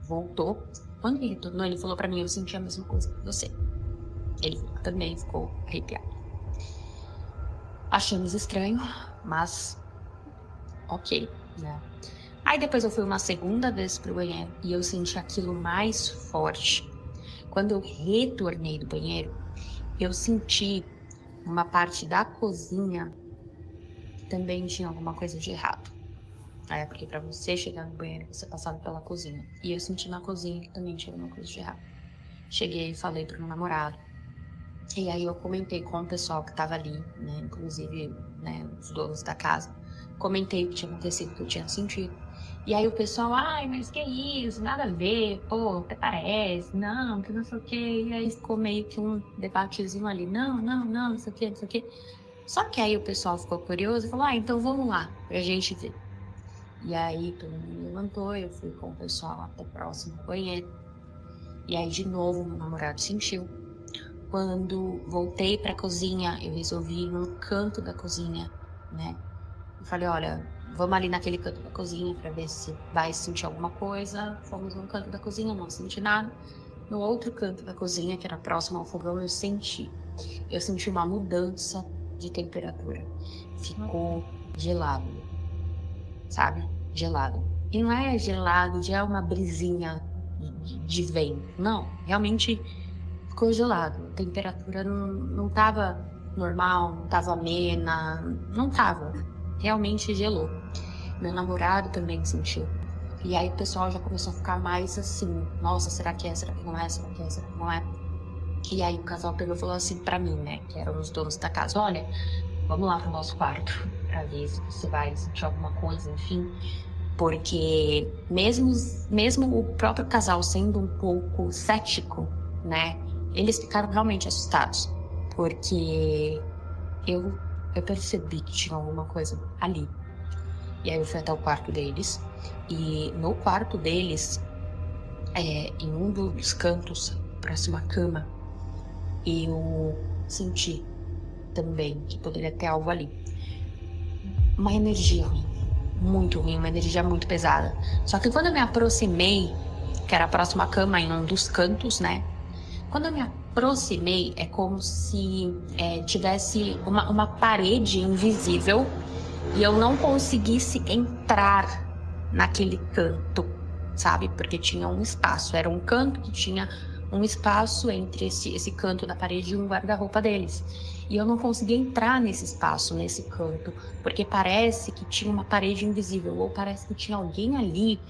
voltou. Quando ele retornou, ele falou pra mim, eu senti a mesma coisa que você. Ele também ficou arrepiado. Achamos estranho, mas ok, né? Aí depois eu fui uma segunda vez pro banheiro e eu senti aquilo mais forte. Quando eu retornei do banheiro, eu senti uma parte da cozinha que também tinha alguma coisa de errado. Porque pra você chegar no banheiro, você passava pela cozinha. E eu senti na cozinha que também tinha alguma coisa de errado. Cheguei e falei pro meu namorado. E aí eu comentei com o pessoal que tava ali, né? Inclusive, né, os donos da casa. Comentei o que tinha acontecido, que eu tinha sentido. E aí o pessoal, ai, mas que isso? Nada a ver, pô, até parece, não, que não sei o quê. E aí ficou meio que um debatezinho ali, não sei o quê, não sei o quê. Só que aí o pessoal ficou curioso e falou, então vamos lá, pra gente ver. E aí todo mundo levantou, eu fui com o pessoal até próximo do banheiro. E aí de novo meu namorado sentiu. Quando voltei pra cozinha, eu resolvi ir no canto da cozinha, né? Eu falei, olha, vamos ali naquele canto da cozinha pra ver se vai sentir alguma coisa. Fomos no canto da cozinha, não senti nada. No outro canto da cozinha, que era próximo ao fogão, eu senti uma mudança de temperatura. Ficou gelado, sabe? Gelado. E não é gelado, já é uma brisinha de vento. Não, realmente ficou gelado. A temperatura não tava normal, não tava amena, não tava. Realmente gelou. Meu namorado também sentiu. E aí o pessoal já começou a ficar mais assim, nossa, será que é, será que não é, será que é, será que não é? E aí o casal pegou e falou assim pra mim, né, que eram os donos da casa, olha, vamos lá pro nosso quarto, pra ver se você vai sentir alguma coisa, enfim. Porque mesmo o próprio casal sendo um pouco cético, né, eles ficaram realmente assustados. Porque eu percebi que tinha alguma coisa ali. E aí eu fui até o quarto deles. E no quarto deles, em um dos cantos, próximo à cama, eu senti também que poderia ter algo ali. Uma energia ruim, muito ruim, uma energia muito pesada. Só que quando eu me aproximei, que era próximo à cama, em um dos cantos, né? Quando eu me aproximei, é como se tivesse uma parede invisível e eu não conseguisse entrar naquele canto, sabe? Porque tinha um espaço, era um canto que tinha um espaço entre esse canto da parede e um guarda-roupa deles. E eu não conseguia entrar nesse espaço, nesse canto, porque parece que tinha uma parede invisível, ou parece que tinha alguém ali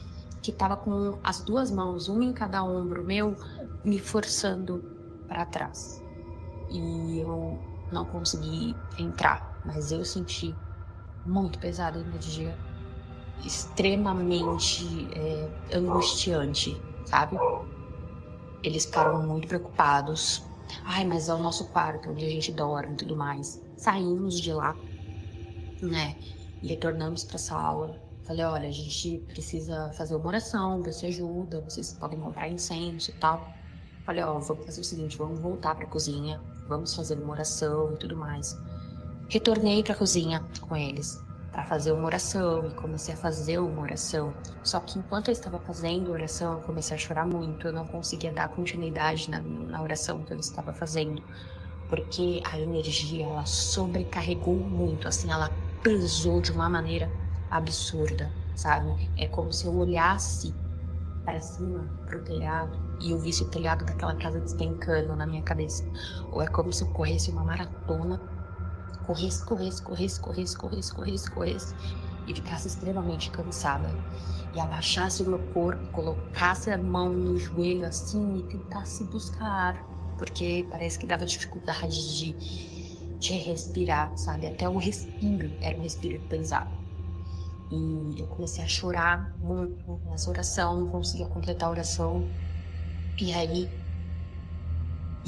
que estava com as duas mãos, uma em cada ombro meu, me forçando para trás. E eu não consegui entrar, mas eu senti muito pesada a energia, extremamente angustiante, sabe? Eles ficaram muito preocupados. Ai, mas é o nosso quarto, onde a gente dorme e tudo mais. Saímos de lá, né? E retornamos pra sala. Falei, olha, a gente precisa fazer uma oração, ver se ajuda, vocês podem comprar incenso e tal. Falei, vamos fazer o seguinte, vamos voltar pra cozinha, vamos fazer uma oração e tudo mais. Retornei pra cozinha com eles para fazer uma oração e comecei a fazer uma oração. Só que enquanto eu estava fazendo a oração, eu comecei a chorar muito. Eu não conseguia dar continuidade na oração que eu estava fazendo, porque a energia, ela sobrecarregou muito, assim, ela pesou de uma maneira absurda, sabe? É como se eu olhasse para cima, pro telhado, e eu visse o telhado daquela casa despencando na minha cabeça. Ou é como se eu corresse uma maratona, corresse, e ficasse extremamente cansada. E abaixasse o meu corpo, colocasse a mão no joelho assim e tentasse buscar ar, porque parece que dava dificuldade de respirar, sabe? Até o respiro era um respiro pesado. E eu comecei a chorar muito nessa oração, não conseguia completar a oração. E aí,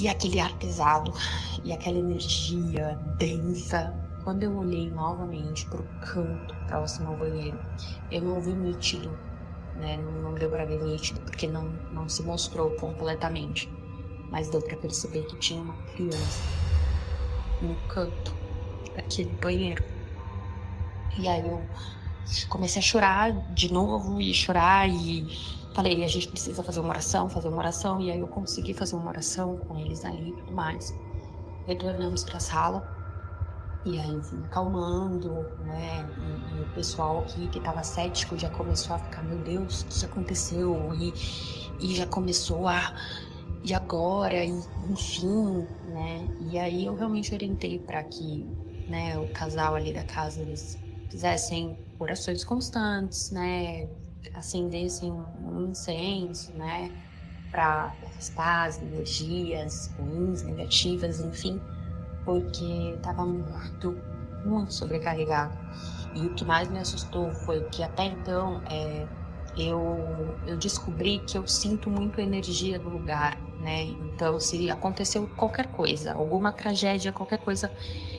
aquele ar pesado, e aquela energia densa. Quando eu olhei novamente pro canto próximo ao banheiro, eu não vi nítido, né? Não deu pra ver nítido, porque não se mostrou completamente. Mas deu pra perceber que tinha uma criança no canto daquele banheiro. E aí eu comecei a chorar de novo, e chorar, e falei, a gente precisa fazer uma oração, e aí eu consegui fazer uma oração com eles ali e tudo mais. Retornamos pra sala, E aí fui me acalmando, né? E o pessoal aqui que tava cético já começou a ficar, meu Deus, o que aconteceu? E já começou a. E agora? E, enfim, né? E aí eu realmente orientei para que, né, o casal ali da casa eles fizessem orações constantes, né? Acendessem um incenso, né? Para afastar as energias ruins, negativas, enfim, porque estava muito, muito sobrecarregado. E o que mais me assustou foi que até então eu descobri que eu sinto muito a energia do lugar, né? Então, se aconteceu qualquer coisa, alguma tragédia, qualquer coisa,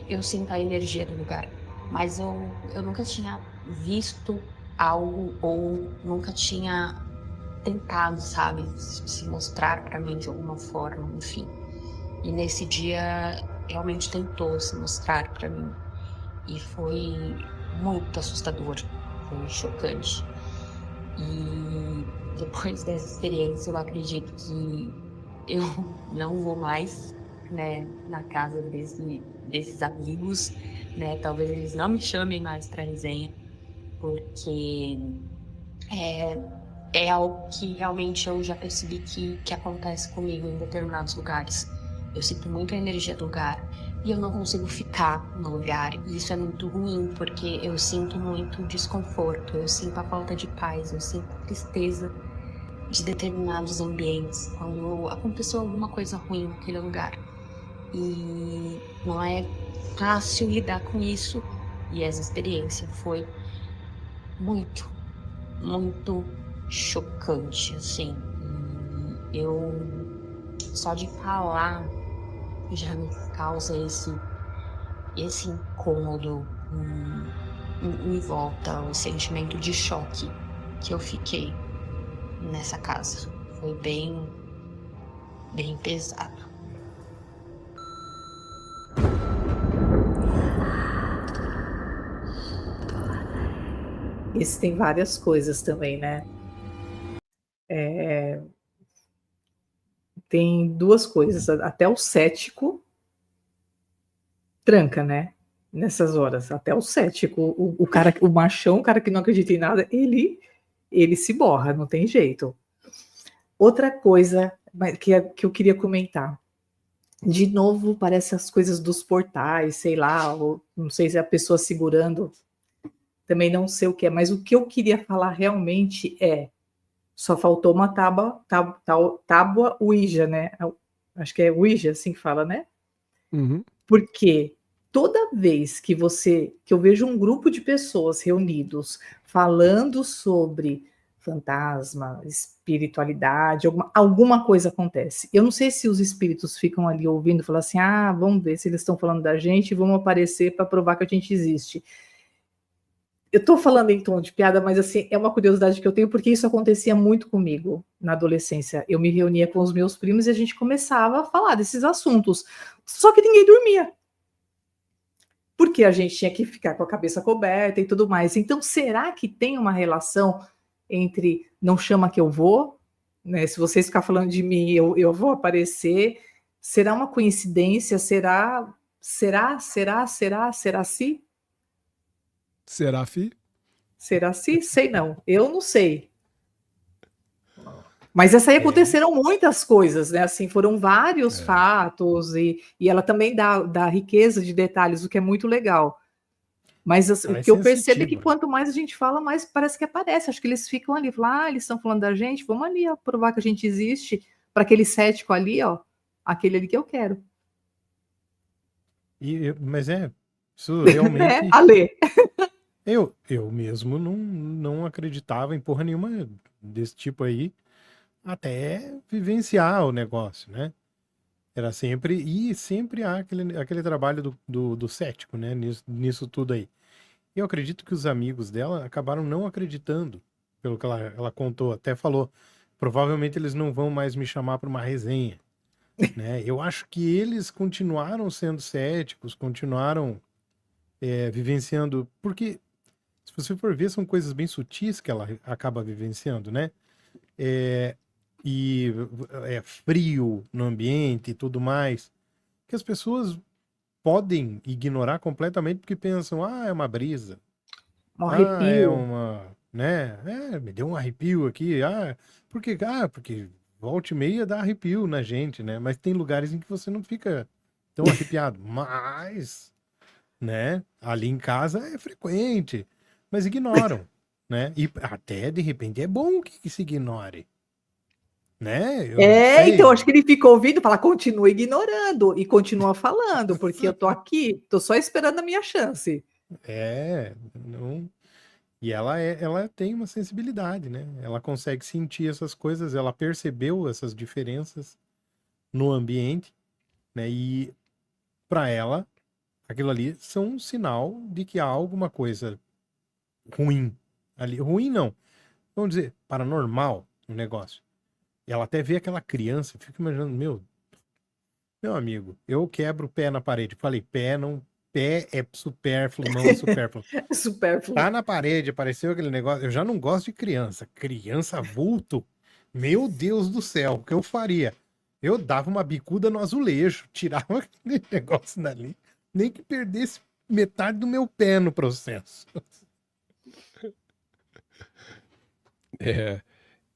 eu sinto a energia do lugar. Mas eu nunca tinha visto algo ou nunca tinha tentado, sabe, se mostrar para mim de alguma forma, enfim. E nesse dia realmente tentou se mostrar para mim e foi muito assustador, foi chocante. E depois dessa experiência, eu acredito que eu não vou mais, né, na casa desses amigos, né? Talvez eles não me chamem mais para resenha, porque é algo que realmente eu já percebi que acontece comigo em determinados lugares. Eu sinto muito a energia do lugar e eu não consigo ficar no lugar. E isso é muito ruim, porque eu sinto muito desconforto, eu sinto a falta de paz, eu sinto a tristeza de determinados ambientes, quando aconteceu alguma coisa ruim naquele lugar. E não é fácil lidar com isso. E essa experiência foi muito, muito chocante, assim. E eu, só de falar, já me causa esse incômodo em volta, o sentimento de choque que eu fiquei nessa casa. Foi bem, bem pesado. Esse tem várias coisas também, né? Tem duas coisas. Até o cético tranca, né? Nessas horas. Até o cético, o cara, o machão, o cara que não acredita em nada, ele se borra, não tem jeito. Outra coisa que eu queria comentar. De novo, parece as coisas dos portais, sei lá, ou não sei se é a pessoa segurando, também não sei o que é, mas o que eu queria falar realmente só faltou uma tábua Ouija, né? Acho que é Ouija, assim que fala, né? Uhum. Porque toda vez que eu vejo um grupo de pessoas reunidos falando sobre fantasma, espiritualidade, alguma coisa acontece. Eu não sei se os espíritos ficam ali ouvindo e falam assim: ah, vamos ver se eles estão falando da gente e vamos aparecer para provar que a gente existe. Eu estou falando em tom de piada, mas assim, é uma curiosidade que eu tenho, porque isso acontecia muito comigo na adolescência. Eu me reunia com os meus primos e a gente começava a falar desses assuntos. Só que ninguém dormia. Porque a gente tinha que ficar com a cabeça coberta e tudo mais. Então, será que tem uma relação entre não chama que eu vou, né? Se vocês ficar falando de mim, eu vou aparecer. Será uma coincidência? Será se? Será, fi? Será se? Sei não. Eu não sei. Mas essa aí aconteceram muitas coisas, né? Assim, foram vários fatos e ela também dá riqueza de detalhes, o que é muito legal. Mas assim, o que eu percebo é que quanto mais a gente fala, mais parece que aparece. Acho que eles ficam ali, falam, eles estão falando da gente, vamos ali ó, provar que a gente existe para aquele cético ali, ó, aquele ali que eu quero. Mas isso realmente. Ale. Eu mesmo não acreditava em porra nenhuma desse tipo aí, até vivenciar o negócio, né? Era sempre há aquele trabalho do cético, né? Nisso tudo aí. Eu acredito que os amigos dela acabaram não acreditando, pelo que ela contou, até falou, provavelmente eles não vão mais me chamar para uma resenha, né? Eu acho que eles continuaram sendo céticos, continuaram vivenciando, porque se você for ver, são coisas bem sutis que ela acaba vivenciando, né? Frio no ambiente e tudo mais, que as pessoas podem ignorar completamente porque pensam, é uma brisa. Um É arrepio. uma, né? Me deu um arrepio aqui. Porque volta e meia dá arrepio na gente, né? Mas tem lugares em que você não fica tão arrepiado. Mas, né? Ali em casa é frequente. Mas ignoram, né? E até, de repente, é bom que se ignore. Né? Eu não sei. Então acho que ele fica ouvindo e fala, continua ignorando e continua falando, porque eu tô aqui, tô só esperando a minha chance. Não. E ela tem uma sensibilidade, né? Ela consegue sentir essas coisas, ela percebeu essas diferenças no ambiente, né? E para ela, aquilo ali são um sinal de que há alguma coisa ruim ali. Ruim não, vamos dizer, paranormal no negócio. E ela até vê aquela criança, fica imaginando, meu amigo, eu quebro o pé na parede. Falei, pé é supérfluo, mão é supérfluo. Supérfluo. Tá na parede, apareceu aquele negócio. Eu já não gosto de criança. Criança vulto. Meu Deus do céu, o que eu faria? Eu dava uma bicuda no azulejo, tirava aquele negócio dali, nem que perdesse metade do meu pé no processo.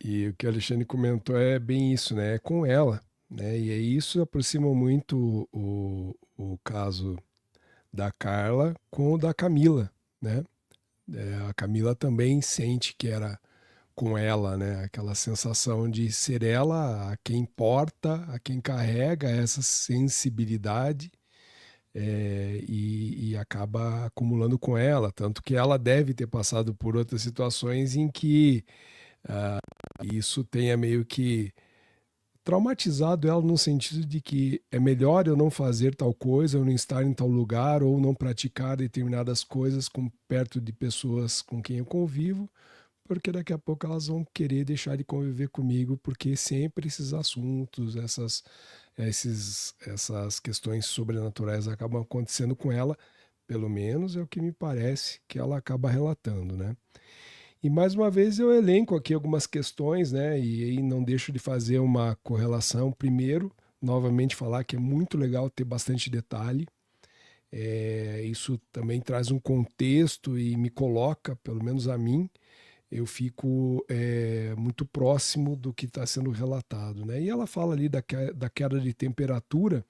E o que o Alexandre comentou é bem isso, né? É com ela, né? E aí isso aproxima muito o caso da Carla com o da Camila, né? A Camila também sente que era com ela, né? Aquela sensação de ser ela a quem importa, a quem carrega essa sensibilidade e acaba acumulando com ela. Tanto que ela deve ter passado por outras situações em que isso tenha meio que traumatizado ela no sentido de que é melhor eu não fazer tal coisa, eu não estar em tal lugar ou não praticar determinadas coisas perto de pessoas com quem eu convivo, porque daqui a pouco elas vão querer deixar de conviver comigo, porque sempre esses assuntos, essas questões sobrenaturais acabam acontecendo com ela, pelo menos é o que me parece que ela acaba relatando, né? E mais uma vez eu elenco aqui algumas questões, né? E aí não deixo de fazer uma correlação. Primeiro, novamente falar que é muito legal ter bastante detalhe. Isso também traz um contexto e me coloca, pelo menos a mim, eu fico muito próximo do que está sendo relatado, né? E ela fala ali da queda de temperatura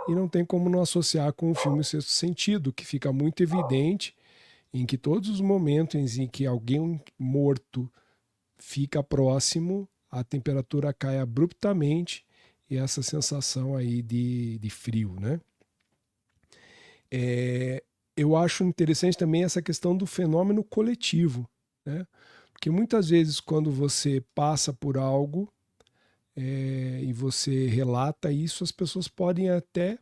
e não tem como não associar com o filme Sexto Sentido, que fica muito evidente em que todos os momentos em que alguém morto fica próximo, a temperatura cai abruptamente e essa sensação aí de frio, né? Eu acho interessante também essa questão do fenômeno coletivo, né? Porque muitas vezes quando você passa por algo e você relata isso, as pessoas podem até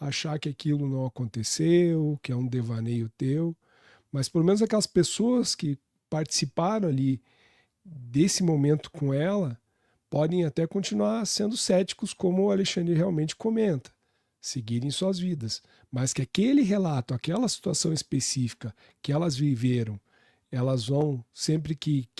achar que aquilo não aconteceu, que é um devaneio teu, mas pelo menos aquelas pessoas que participaram ali desse momento com ela podem até continuar sendo céticos, como o Alexandre realmente comenta, seguirem suas vidas, mas que aquele relato, aquela situação específica que elas viveram, elas vão sempre que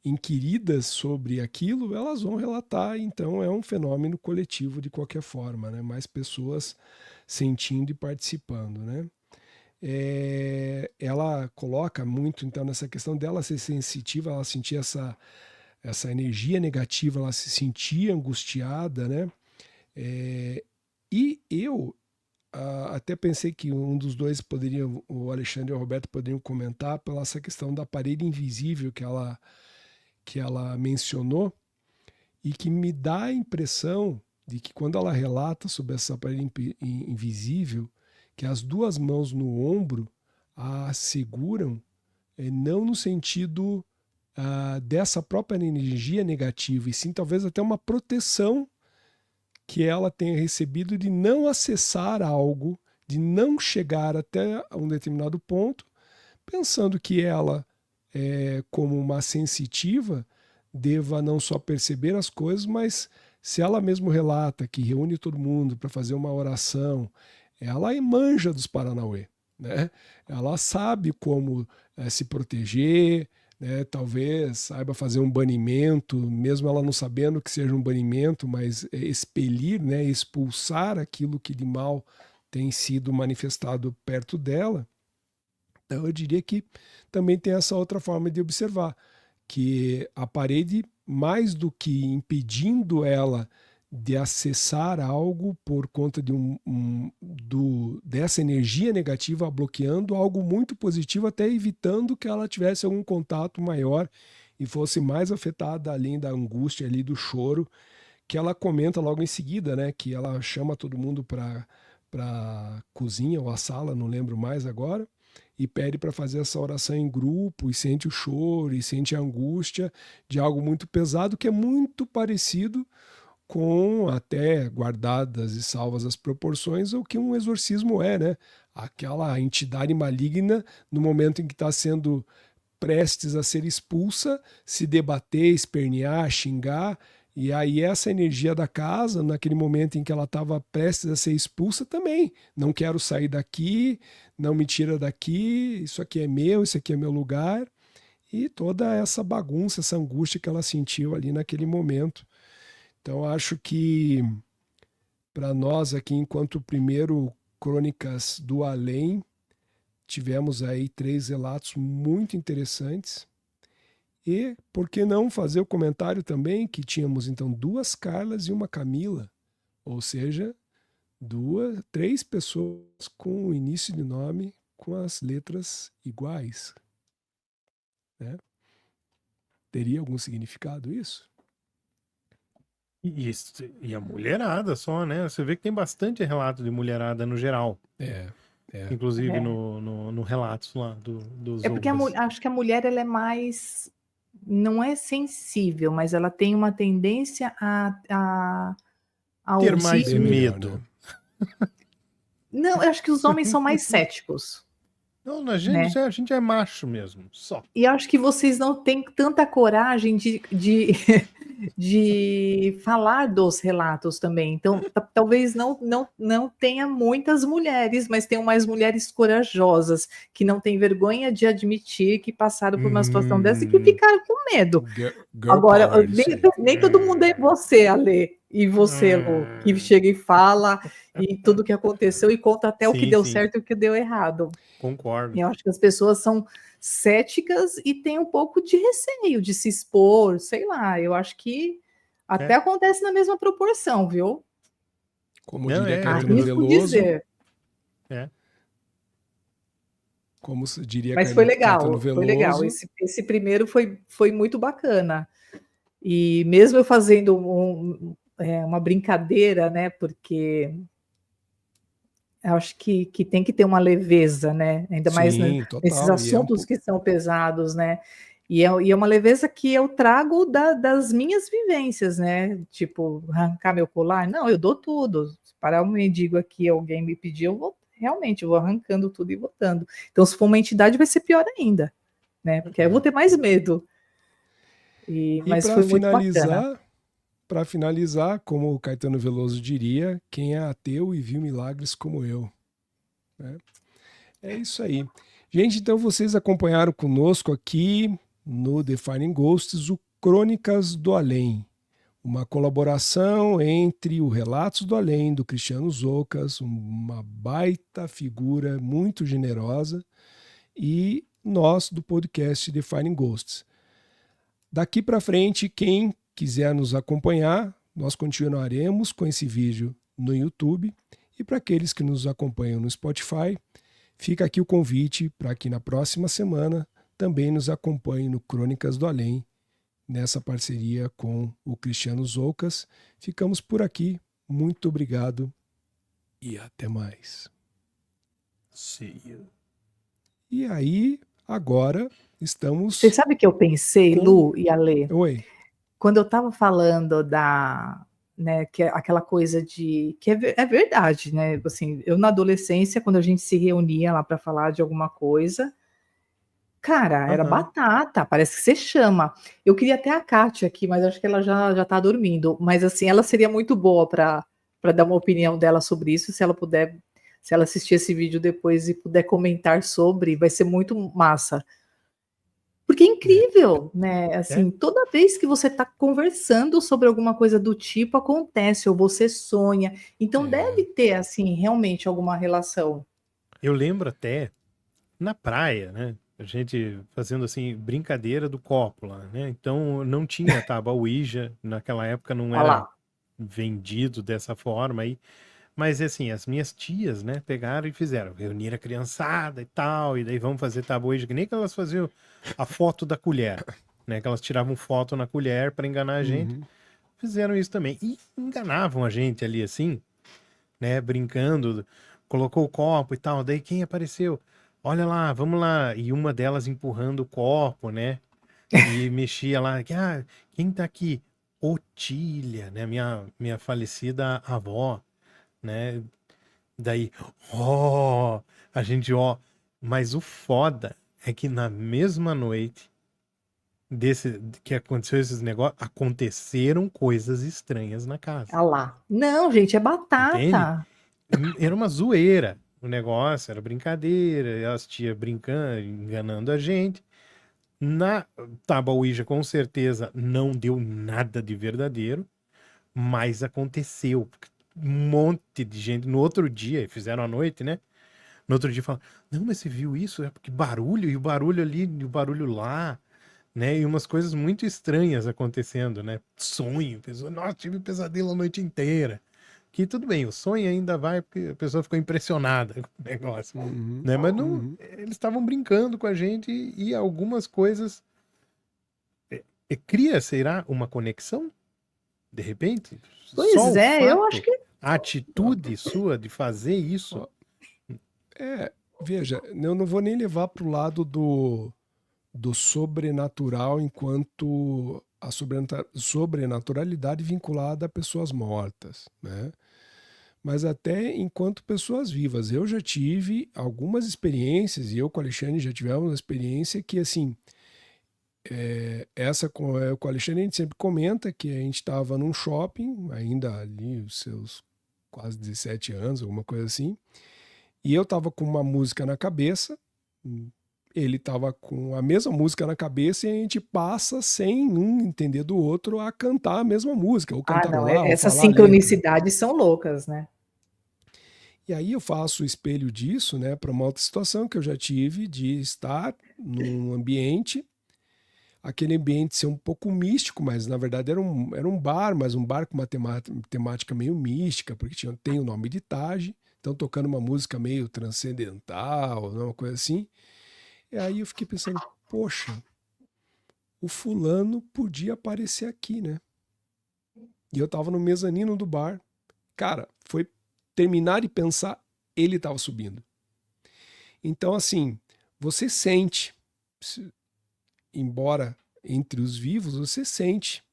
inquiridas sobre aquilo, elas vão relatar, então é um fenômeno coletivo de qualquer forma, né? Mais pessoas sentindo e participando, né? Ela coloca muito, então, nessa questão dela ser sensitiva, ela sentir essa energia negativa, ela se sentia angustiada, né? E eu até pensei que um dos dois poderia, o Alexandre e o Roberto poderiam comentar pela essa questão da parede invisível que ela mencionou e que me dá a impressão de que quando ela relata sobre essa parede invisível, que as duas mãos no ombro a seguram, não no sentido dessa própria energia negativa, e sim talvez até uma proteção que ela tenha recebido de não acessar algo, de não chegar até um determinado ponto, pensando que ela como uma sensitiva, deva não só perceber as coisas, mas se ela mesmo relata que reúne todo mundo para fazer uma oração, ela manja dos Paranauê, né? Ela sabe como se proteger, né? Talvez saiba fazer um banimento, mesmo ela não sabendo que seja um banimento, mas expelir, né? Expulsar aquilo que de mal tem sido manifestado perto dela. Então eu diria que também tem essa outra forma de observar, que a parede, mais do que impedindo ela de acessar algo por conta de dessa energia negativa, bloqueando algo muito positivo, até evitando que ela tivesse algum contato maior e fosse mais afetada, além da angústia ali, do choro, que ela comenta logo em seguida, né? Que ela chama todo mundo para cozinha ou a sala, não lembro mais agora, e pede para fazer essa oração em grupo, e sente o choro, e sente a angústia de algo muito pesado, que é muito parecido com, até guardadas e salvas as proporções, o que um exorcismo é, né? Aquela entidade maligna, no momento em que está sendo prestes a ser expulsa, se debater, espernear, xingar, e aí essa energia da casa, naquele momento em que ela estava prestes a ser expulsa também, não quero sair daqui, não me tira daqui, isso aqui é meu, isso aqui é meu lugar, e toda essa bagunça, essa angústia que ela sentiu ali naquele momento. Então acho que para nós aqui, enquanto primeiro Crônicas do Além, tivemos aí 3 relatos muito interessantes. E por que não fazer o comentário também que tínhamos então 2 Carlas e uma Camila, ou seja, 3 pessoas com o início de nome com as letras iguais, né? Teria algum significado isso? E a mulherada só, né? Você vê que tem bastante relato de mulherada no geral. Inclusive no relatos lá dos porque outros. acho que a mulher ela é mais, não é sensível, mas ela tem uma tendência a Ter ouvir. mais medo. Não, eu acho que os homens são mais céticos. Não, Né? a gente é macho mesmo, só. E eu acho que vocês não têm tanta coragem de falar dos relatos também. Então, talvez não tenha muitas mulheres, mas tenham mais mulheres corajosas, que não têm vergonha de admitir que passaram por uma situação dessa e que ficaram com medo. Agora, nem todo mundo é você, Ale, e você, Lu, que chega e fala e tudo o que aconteceu e conta até o que deu certo e o que deu errado. Concordo. Eu acho que as pessoas são céticas e têm um pouco de receio de se expor, sei lá. Eu acho que até acontece na mesma proporção, viu? Como diria Caetano Veloso. Dizer. Como diria Mas foi legal, Caetano Veloso. foi legal. Esse primeiro foi muito bacana. E mesmo eu fazendo uma brincadeira, né? Porque eu acho que tem que ter uma leveza, né? Ainda mais nesses assuntos que são pesados, né? E é uma leveza que eu trago das minhas vivências, né? Tipo, arrancar meu colar? Não, eu dou tudo. Se parar um mendigo aqui, alguém me pedir, eu vou arrancando tudo e botando. Então, se for uma entidade, vai ser pior ainda, né? Porque aí eu vou ter mais medo. Mas foi muito bacana. Para finalizar, como o Caetano Veloso diria, quem é ateu e viu milagres como eu. Né? É isso aí. Gente, então vocês acompanharam conosco aqui no Defining Ghosts o Crônicas do Além, uma colaboração entre o Relatos do Além, do Cristiano Zoucas, uma baita figura muito generosa, e nós do podcast Defining Ghosts. Daqui para frente, quem quiser nos acompanhar, nós continuaremos com esse vídeo no YouTube. E para aqueles que nos acompanham no Spotify, fica aqui o convite para que na próxima semana também nos acompanhem no Crônicas do Além, nessa parceria com o Cristiano Zoucas. Ficamos por aqui. Muito obrigado e até mais. See you. E aí, agora estamos... Você sabe o que eu pensei, Lu e Ale? Oi. Quando eu estava falando né, que é aquela coisa de... que é verdade, né? Assim, eu na adolescência, quando a gente se reunia lá para falar de alguma coisa, cara, era batata, parece que você chama. Eu queria até a Kátia aqui, mas acho que ela já tá dormindo. Mas assim, ela seria muito boa para dar uma opinião dela sobre isso, se ela puder, se ela assistir esse vídeo depois e puder comentar sobre, vai ser muito massa. Porque é incrível, né? Assim, toda vez que você está conversando sobre alguma coisa do tipo, acontece, ou você sonha. Então deve ter, assim, realmente alguma relação. Eu lembro até na praia, né? A gente fazendo assim, brincadeira do copo lá, né? Então não tinha tábua Ouija, naquela época não Olha era lá. vendido dessa forma aí. Mas assim, as minhas tias, né, pegaram e fizeram, reuniram a criançada e tal, e daí vamos fazer tábua Ouija, que nem que elas faziam a foto da colher, né? Que elas tiravam foto na colher para enganar a gente. Uhum. Fizeram isso também. E enganavam a gente ali assim, né, brincando, colocou o copo e tal, daí quem apareceu? Olha lá, vamos lá. E uma delas empurrando o copo, né? E mexia lá, quem tá aqui? Otília, né? Minha falecida avó, né? Daí, a gente, mas o foda é que na mesma noite que aconteceu esses negócios, aconteceram coisas estranhas na casa. Olha lá. Não, gente, é Entende? batata. Era uma zoeira. O negócio era brincadeira, e as tias brincando, enganando a gente. Na tábua Ouija, com certeza, não deu nada de verdadeiro, mas aconteceu. Um monte de gente, no outro dia, fizeram à noite, né? No outro dia falaram, não, mas você viu isso? É porque barulho, e o barulho ali, e o barulho lá, né? E umas coisas muito estranhas acontecendo, né? Sonho, pessoa, nossa, tive pesadelo a noite inteira. Que tudo bem, o sonho ainda vai, porque a pessoa ficou impressionada com o negócio, Uhum. né? Mas não, Uhum. eles estavam brincando com a gente e algumas coisas cria, será, uma conexão? De repente? Só Pois o é, eu acho fato, que a atitude sua de fazer isso. Veja, eu não vou nem levar para o lado do sobrenatural enquanto a sobrenaturalidade vinculada a pessoas mortas, né? Mas até enquanto pessoas vivas. Eu já tive algumas experiências, e eu com o Alexandre já tivemos uma experiência que, assim, essa com o Alexandre a gente sempre comenta que a gente estava num shopping, ainda ali os seus quase 17 anos, alguma coisa assim, e eu estava com uma música na cabeça, ele estava com a mesma música na cabeça e a gente passa, sem um entender do outro, a cantar a mesma música, ou Ah, não, cantarolar, ou essas falar a letra. sincronicidades são loucas, né? E aí eu faço o espelho disso, né, para uma outra situação que eu já tive de estar num ambiente, aquele ambiente ser um pouco místico, mas na verdade era um bar, mas um bar com uma temática meio mística, porque tem o nome de Taj, então tocando uma música meio transcendental, uma coisa assim. E aí eu fiquei pensando, poxa, o fulano podia aparecer aqui, né? E eu tava no mezanino do bar. Cara, foi terminar de pensar, ele tava subindo. Então, assim, você sente, embora entre os vivos, você sente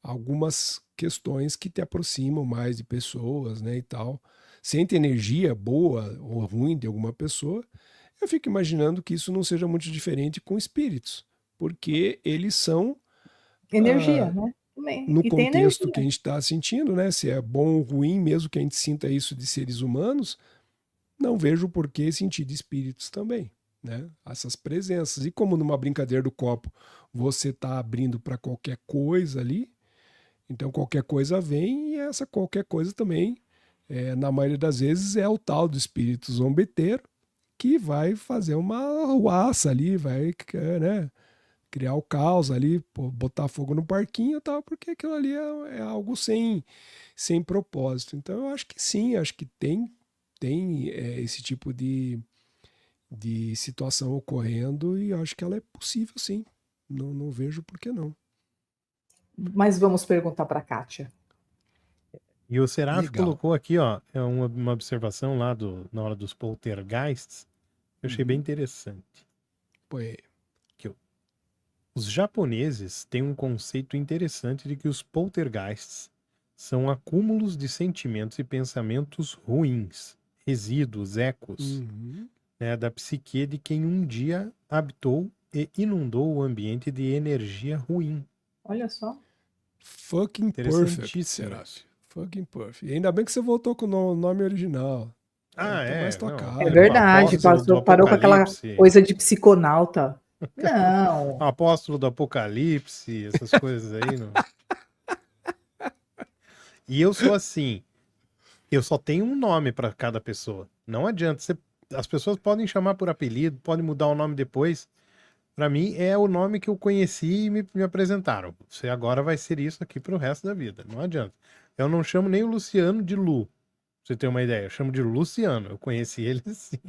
algumas questões que te aproximam mais de pessoas, né, e tal. Sente energia boa ou ruim de alguma pessoa. Eu fico imaginando que isso não seja muito diferente com espíritos, porque eles são, Energia, né? Também. no E tem contexto energia. que a gente está sentindo, né? Se é bom ou ruim, mesmo que a gente sinta isso de seres humanos, não vejo por que sentir de espíritos também, né? Essas presenças. E como numa brincadeira do copo você está abrindo para qualquer coisa ali, então qualquer coisa vem e essa qualquer coisa também, na maioria das vezes, é o tal do espírito zombeteiro que vai fazer uma arruaça ali, vai, né, criar o caos ali, botar fogo no parquinho e tal, porque aquilo ali é algo sem propósito. Então eu acho que sim, acho que tem esse tipo de situação ocorrendo e eu acho que ela é possível sim. Não vejo por que não. Mas vamos perguntar para a Kátia. E o Seraf Legal. colocou aqui, ó, uma observação lá na hora dos poltergeists. Eu achei bem interessante. Pois Os japoneses têm um conceito interessante de que os poltergeists são acúmulos de sentimentos e pensamentos ruins, resíduos, ecos, né, da psique de quem um dia habitou e inundou o ambiente de energia ruim. Olha só. Fucking perfect, Interessantíssimo Seraf. isso. Fucking perfect. E ainda bem que você voltou com o nome original. Ah, Tá mais tua não. cara. É verdade, Apóstolo do parou com aquela Apocalipse. coisa de psiconauta. Não. Apóstolo do Apocalipse, essas coisas aí. Não. E eu sou assim. Eu só tenho um nome para cada pessoa. Não adianta. As pessoas podem chamar por apelido, podem mudar o nome depois. Para mim é o nome que eu conheci e me apresentaram. Você agora vai ser isso aqui pro resto da vida. Não adianta. Eu não chamo nem o Luciano de Lu. Pra você ter uma ideia. Eu chamo de Luciano. Eu conheci ele assim.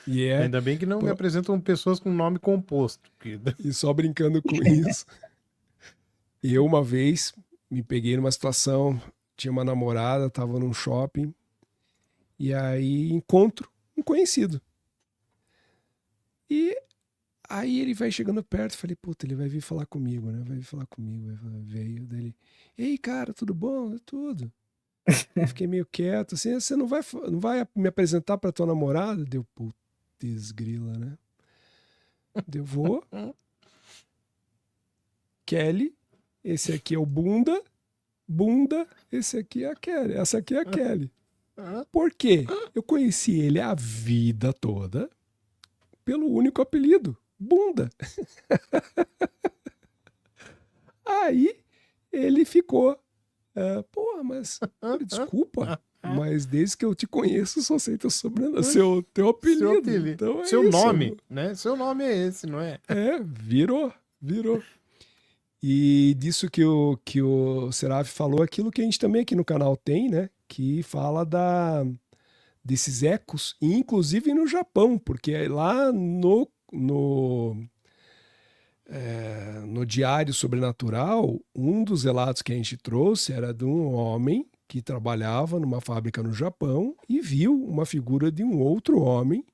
E Ainda bem que não me apresentam pessoas com nome composto. E só brincando com isso. Eu uma vez me peguei numa situação, tinha uma namorada, tava num shopping, e aí encontro um conhecido. E aí ele vai chegando perto, falei, puta, ele vai vir falar comigo, né? Vai vir falar comigo, veio dele. Ei, cara, tudo bom? Tudo. Eu fiquei meio quieto, assim, você não vai me apresentar pra tua namorada? Deu, putz, grila, né? Eu vou. Kelly, esse aqui é o Bunda, esse aqui é a Kelly, essa aqui é a Kelly. Por quê? Eu conheci ele a vida toda pelo único apelido, Bunda. Aí ele ficou, mas desculpa, mas desde que eu te conheço só sei teu sobrenome, teu apelido. Então é seu isso, nome, né? Seu nome é esse, não é? Virou. E disso que o Seraf falou, aquilo que a gente também aqui no canal tem, né? Que fala desses ecos, e inclusive no Japão, porque lá no Diário Sobrenatural, um dos relatos que a gente trouxe era de um homem que trabalhava numa fábrica no Japão e viu uma figura de um outro homem.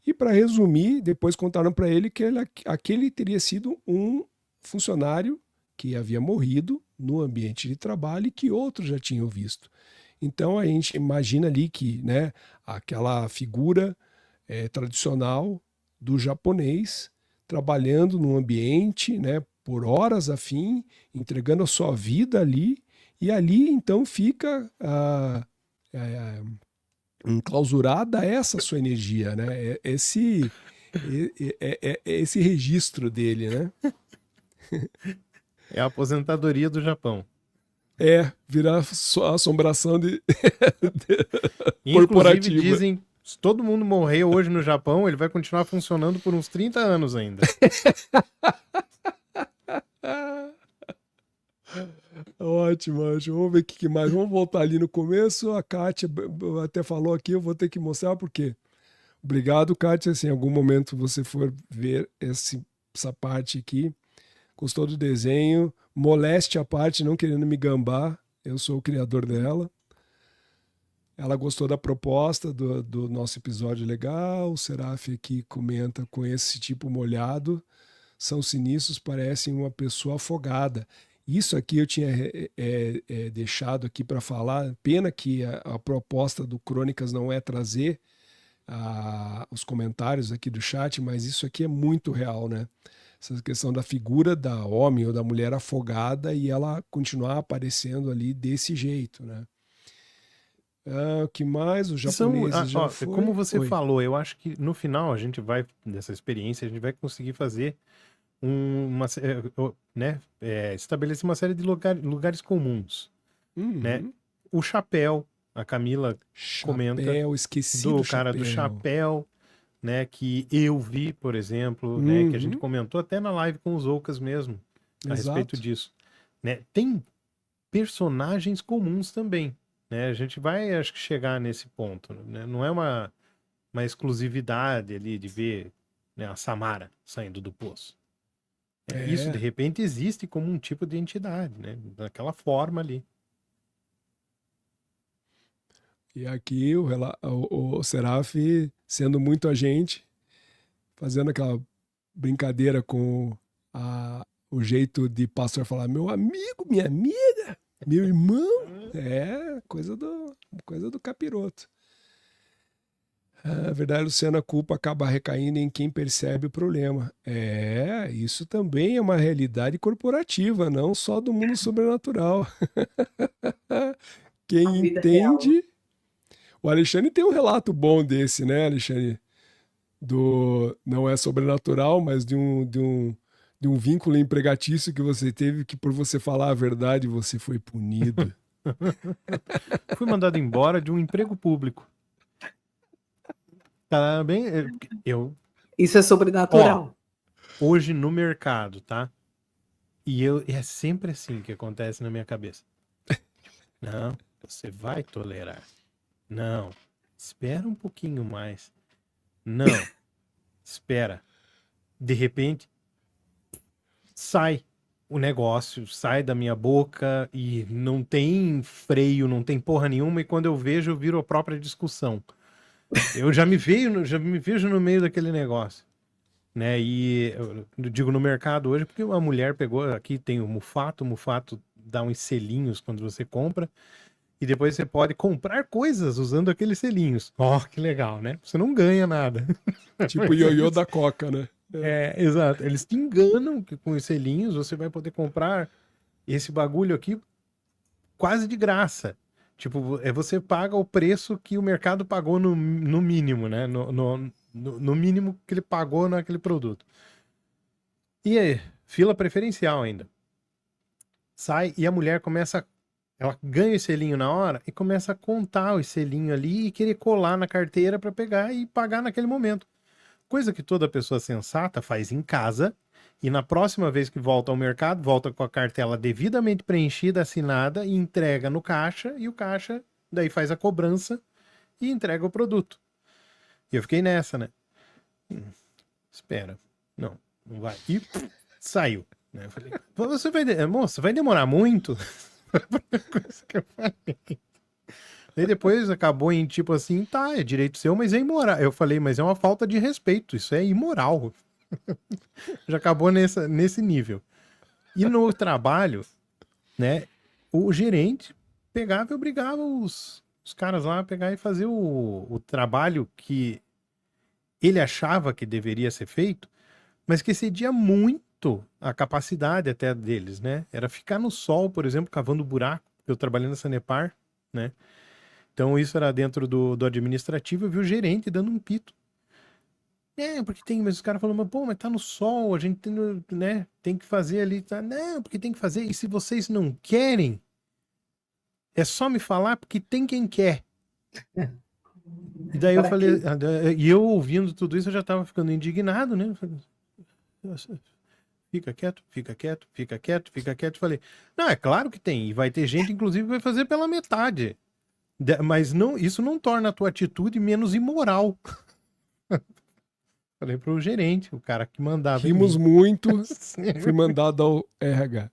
E para resumir, depois contaram para ele que aquele teria sido um funcionário que havia morrido no ambiente de trabalho e que outros já tinham visto. Então a gente imagina ali que, né, aquela figura tradicional do japonês trabalhando num ambiente, né, por horas a fim, entregando a sua vida ali, e ali então fica enclausurada essa sua energia, né? Esse registro dele, né? É a aposentadoria do Japão. Virar assombração Inclusive corporativa. dizem, se todo mundo morrer hoje no Japão, ele vai continuar funcionando por uns 30 anos ainda. Ótimo. Vamos ver o que mais. Vamos voltar ali no começo. A Kátia até falou aqui, eu vou ter que mostrar porque. Obrigado, Kátia. Se em algum momento você for ver essa parte aqui, gostou do desenho, moleste a parte, não querendo me gambar, eu sou o criador dela. Ela gostou da proposta do nosso episódio legal. O Seraf aqui comenta com esse tipo molhado. São sinistros, parecem uma pessoa afogada. Isso aqui eu tinha deixado aqui para falar. Pena que a proposta do Crônicas não é trazer os comentários aqui do chat, mas isso aqui é muito real, né? Essa questão da figura da homem ou da mulher afogada e ela continuar aparecendo ali desse jeito, né? O que mais? Os japoneses já foi. Como você falou, eu acho que no final a gente vai, dessa experiência, a gente vai conseguir fazer estabelecer uma série de lugares comuns, né? O chapéu, a Camila comenta do cara do chapéu, né? Que eu vi, por exemplo, né? Que a gente comentou até na live com os Oucas mesmo, a respeito disso, né? Tem personagens comuns também, né? A gente vai, acho que, chegar nesse ponto, né? Não é uma exclusividade ali de ver, né, a Samara saindo do poço. Isso, de repente, existe como um tipo de entidade, né? Daquela forma ali. E aqui o Seraf, sendo muito agente, fazendo aquela brincadeira com o jeito de pastor falar, meu amigo, minha amiga, meu irmão. Coisa do capiroto. A verdade, Luciana, a culpa acaba recaindo em quem percebe o problema. Isso também é uma realidade corporativa, não só do mundo sobrenatural. Quem entende... O Alexandre tem um relato bom desse, né, Alexandre? não é sobrenatural, mas de um vínculo empregatício que você teve, que por você falar a verdade você foi punido. Fui mandado embora de um emprego público. Tá bem? Eu, Isso é sobrenatural. hoje no mercado, tá? E é sempre assim que acontece na minha cabeça. Não, você vai tolerar. Não, espera um pouquinho mais. Não, espera. De repente, sai o negócio, sai da minha boca e não tem freio, não tem porra nenhuma. E quando eu vejo, eu viro a própria discussão. Eu já me vejo no meio daquele negócio. Né? E eu digo no mercado hoje porque uma mulher pegou, aqui tem o Mufato dá uns selinhos quando você compra, e depois você pode comprar coisas usando aqueles selinhos. Ó, que legal, né? Você não ganha nada. Tipo o ioiô da Coca, né? Exato. Eles te enganam que com os selinhos você vai poder comprar esse bagulho aqui quase de graça. Tipo, você paga o preço que o mercado pagou no mínimo, né? No mínimo que ele pagou naquele produto. E aí, fila preferencial ainda. Sai e a mulher começa. Ela ganha o selinho na hora e começa a contar o selinho ali e querer colar na carteira para pegar e pagar naquele momento. Coisa que toda pessoa sensata faz em casa. E na próxima vez que volta ao mercado, volta com a cartela devidamente preenchida, assinada e entrega no caixa. E o caixa daí faz a cobrança e entrega o produto. E eu fiquei nessa, né? Espera. Não vai. E saiu. Né? Eu falei, moça, vai demorar muito? Coisa que eu falei. Daí depois acabou em tipo assim, tá, é direito seu, mas é imoral. Eu falei, mas é uma falta de respeito, isso é imoral. Já acabou nesse nível. E no trabalho, né, o gerente pegava e obrigava os caras lá a pegar e fazer o trabalho que ele achava que deveria ser feito, mas que excedia muito a capacidade até deles, né? Era ficar no sol, por exemplo, cavando buraco. Eu trabalhei na Sanepar, né? Então isso era dentro do administrativo, eu vi o gerente dando um pito. Porque tem, mas os caras falando, mas tá no sol, a gente tem, né, tem que fazer ali, tá? Não, porque tem que fazer, e se vocês não querem, é só me falar, porque tem quem quer. E daí eu falei, e eu ouvindo tudo isso, eu já tava ficando indignado, né? Eu falei, fica quieto, fica quieto, fica quieto, fica quieto. Eu falei, não, é claro que tem, e vai ter gente, inclusive, que vai fazer pela metade. Mas não, isso não torna a tua atitude menos imoral. Falei pro gerente, o cara que mandava. Rimos muito, fui mandado ao RH.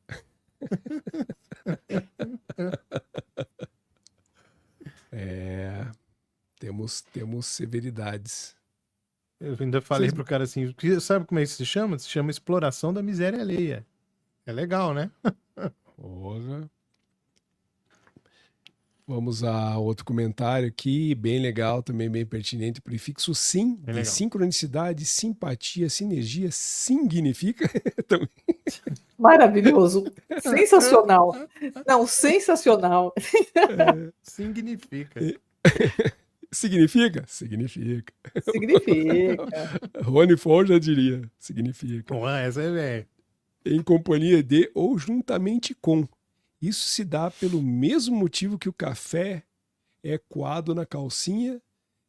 Temos severidades. Eu ainda falei pro cara assim, sabe como é que se chama? Se chama exploração da miséria alheia. É legal, né? Porra. Vamos a outro comentário aqui, bem legal, também bem pertinente. Prefixo sim, de sincronicidade, simpatia, sinergia, significa. Maravilhoso. Sensacional. Não, sensacional. Significa. Significa? Significa. Significa. Rony Ford já diria. Significa. Essa é velho. Em companhia de ou juntamente com. Isso se dá pelo mesmo motivo que o café é coado na calcinha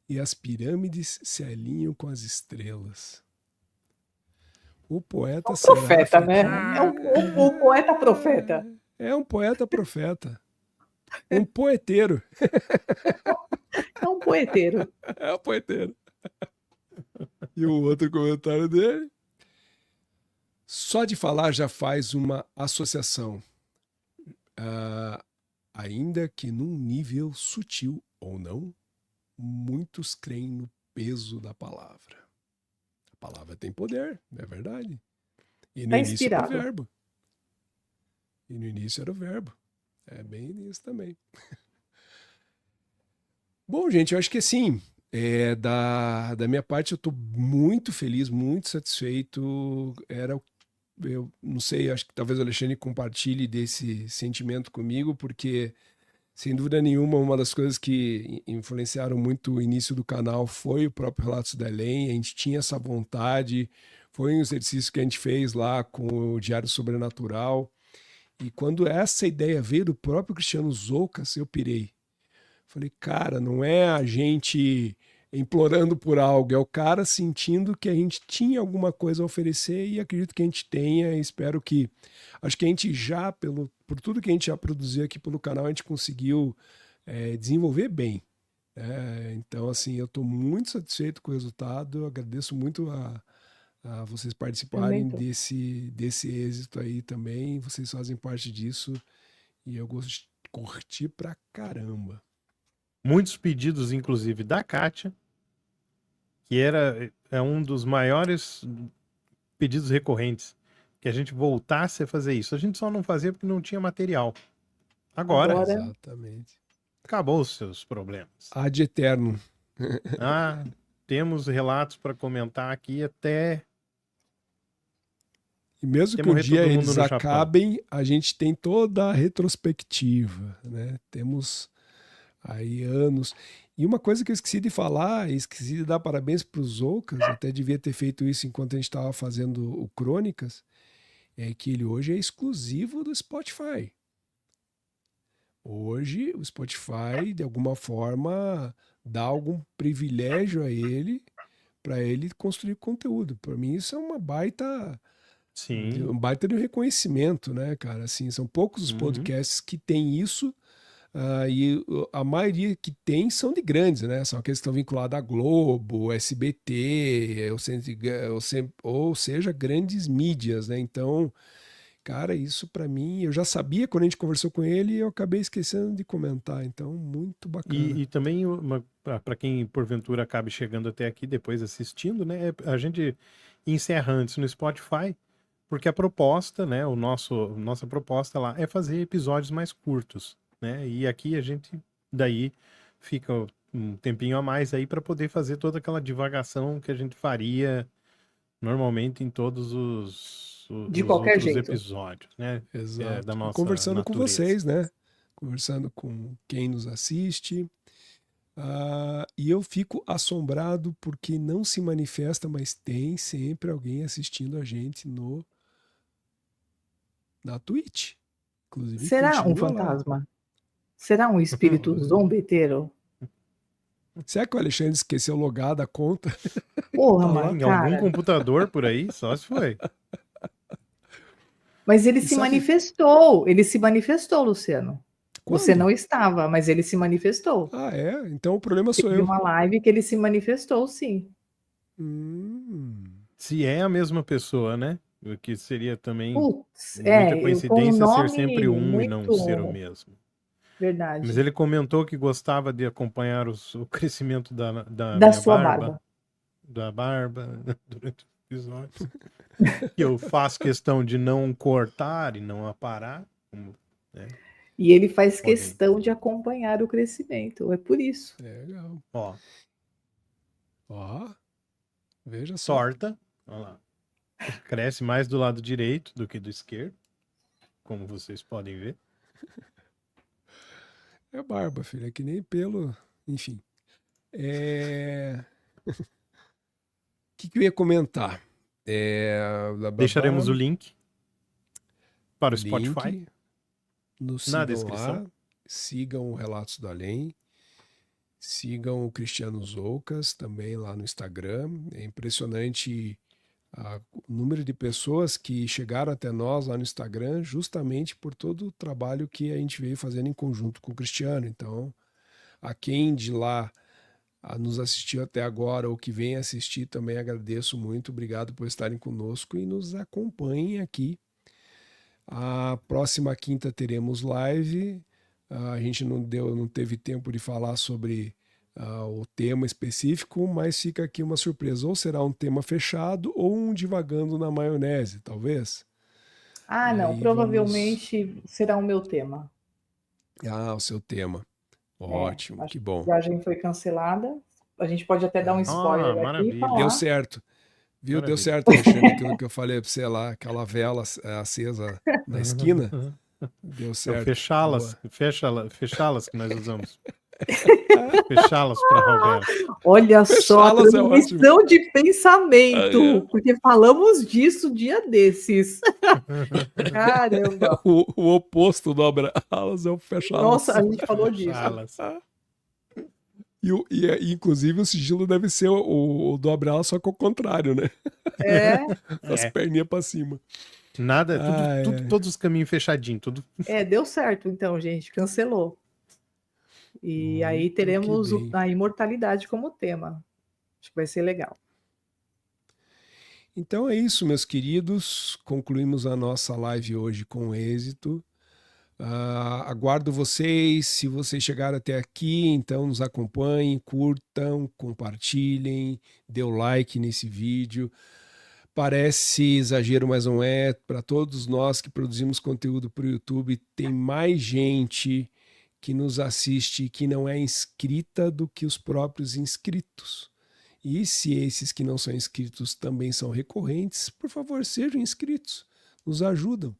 e as pirâmides se alinham com as estrelas. O poeta será... profeta, né? É um poeta profeta. É um poeta profeta. Um poeteiro. É um poeteiro. É um poeteiro. E o outro comentário dele. Só de falar já faz uma associação. Ainda que num nível sutil ou não, muitos creem no peso da palavra. A palavra tem poder, é verdade. E no início era o verbo. E no início era o verbo. É bem isso também. Bom, gente, eu acho que assim, da minha parte eu estou muito feliz, muito satisfeito. Eu não sei, acho que talvez o Alexandre compartilhe desse sentimento comigo, porque Sem dúvida nenhuma, uma das coisas que influenciaram muito o início do canal foi o próprio Relatos da Além. A gente tinha essa vontade, foi um exercício que a gente fez lá com o Diário Sobrenatural. E quando essa ideia veio do próprio Cristiano Zoucas, eu pirei. Falei, cara, não é a gente implorando por algo, é o cara sentindo que a gente tinha alguma coisa a oferecer e acredito que a gente tenha e espero que... Acho que a gente já, por tudo que a gente já produziu aqui pelo canal, a gente conseguiu desenvolver bem. Então, assim, eu estou muito satisfeito com o resultado, eu agradeço muito a vocês participarem desse êxito aí também, vocês fazem parte disso e eu curti pra caramba. Muitos pedidos, inclusive, da Kátia, que é um dos maiores pedidos recorrentes, que a gente voltasse a fazer isso. A gente só não fazia porque não tinha material. Agora Exatamente. acabou os seus problemas. Ad eterno. Temos relatos para comentar aqui até... E mesmo que um dia eles acabem, a gente tem toda a retrospectiva, né? Temos aí anos. E uma coisa que eu esqueci de falar, esqueci de dar parabéns para os Zoucas, até devia ter feito isso enquanto a gente estava fazendo o Crônicas, é que ele hoje é exclusivo do Spotify. Hoje o Spotify, de alguma forma, dá algum privilégio a ele para ele construir conteúdo. Para mim isso é uma baita... Sim. Um baita de reconhecimento, né, cara? Assim, são poucos os podcasts que têm isso, e a maioria que tem são de grandes, né? São aqueles que estão vinculados à Globo, SBT, ou seja, grandes mídias, né? Então, cara, isso para mim, eu já sabia quando a gente conversou com ele e eu acabei esquecendo de comentar. Então, muito bacana. E também, para quem porventura acabe chegando até aqui depois assistindo, né? A gente encerra antes no Spotify, porque a proposta, né, nossa proposta lá é fazer episódios mais curtos, né? E aqui a gente daí fica um tempinho a mais aí para poder fazer toda aquela divagação que a gente faria normalmente em todos os qualquer jeito. episódios, né? Exato. Da nossa conversando natureza. com vocês, né? Conversando com quem nos assiste. E eu fico assombrado porque não se manifesta, mas tem sempre alguém assistindo a gente na Twitch. Inclusive, será um fantasma? Lá. Será um espírito zombeteiro? Será que o Alexandre esqueceu logar da conta? Porra, Tá mano, em algum computador por aí, só se foi. Mas ele se manifestou. Ele se manifestou, Luciano. Quando? Você não estava, mas ele se manifestou. É? Então o problema sou Teve eu. uma live que ele se manifestou, sim. Se é a mesma pessoa, né? O que seria também Putz, muita coincidência ser sempre muito... e não ser o mesmo. Verdade. Mas ele comentou que gostava de acompanhar o crescimento da minha sua barba. Da barba durante os episódios. E eu faço questão de não cortar e não aparar. Né? E ele faz questão de acompanhar o crescimento. É por isso. É legal. Ó. Veja só. Torta. Olha lá. Cresce mais do lado direito do que do esquerdo, como vocês podem ver. É barba, filho, é que nem pelo... Enfim. O que eu ia comentar? Deixaremos o link para o Spotify na descrição. Lá, sigam o Relatos do Além. Sigam o Cristiano Zoucas também lá no Instagram. É impressionante... o número de pessoas que chegaram até nós lá no Instagram justamente por todo o trabalho que a gente veio fazendo em conjunto com o Cristiano. Então, a quem de lá nos assistiu até agora ou que vem assistir também agradeço muito. Obrigado por estarem conosco e nos acompanhem aqui. A próxima quinta teremos live. A gente não teve tempo de falar sobre... o tema específico, mas fica aqui uma surpresa. Ou será um tema fechado ou um divagando na maionese, talvez. Não, provavelmente será o meu tema. O seu tema. Ótimo, que bom. A viagem foi cancelada. A gente pode até dar um spoiler aqui e falar. Deu certo. Viu? Deu certo, Alexandre, aquilo que eu falei para você lá, aquela vela acesa na esquina. Deu É o certo. fechá-las. Boa. Fechá-las que nós usamos. Fechá-las para Roberto. Olha só, a Fechá-las é transmissão de pensamento, Ah, é. porque falamos disso dia desses. Caramba. O oposto do abrá-las é o fechá-las. Nossa, a gente falou disso. Fechá-las. Inclusive, o sigilo deve ser o do abrá-las, só que ao contrário, né? É, As perninhas pra cima. Nada, Ah, é. todos os caminhos fechadinhos, tudo. deu certo então, gente, cancelou. E aí Muito teremos que bem. a imortalidade como tema. Acho que vai ser legal. Então é isso, meus queridos. Concluímos a nossa live hoje com êxito. Aguardo vocês. Se vocês chegaram até aqui, então nos acompanhem, curtam, compartilhem, dê o like nesse vídeo. Parece exagero, mas não é. Para todos nós que produzimos conteúdo para o YouTube, tem mais gente que nos assiste que não é inscrita do que os próprios inscritos. E se esses que não são inscritos também são recorrentes, por favor, sejam inscritos. Nos ajudem.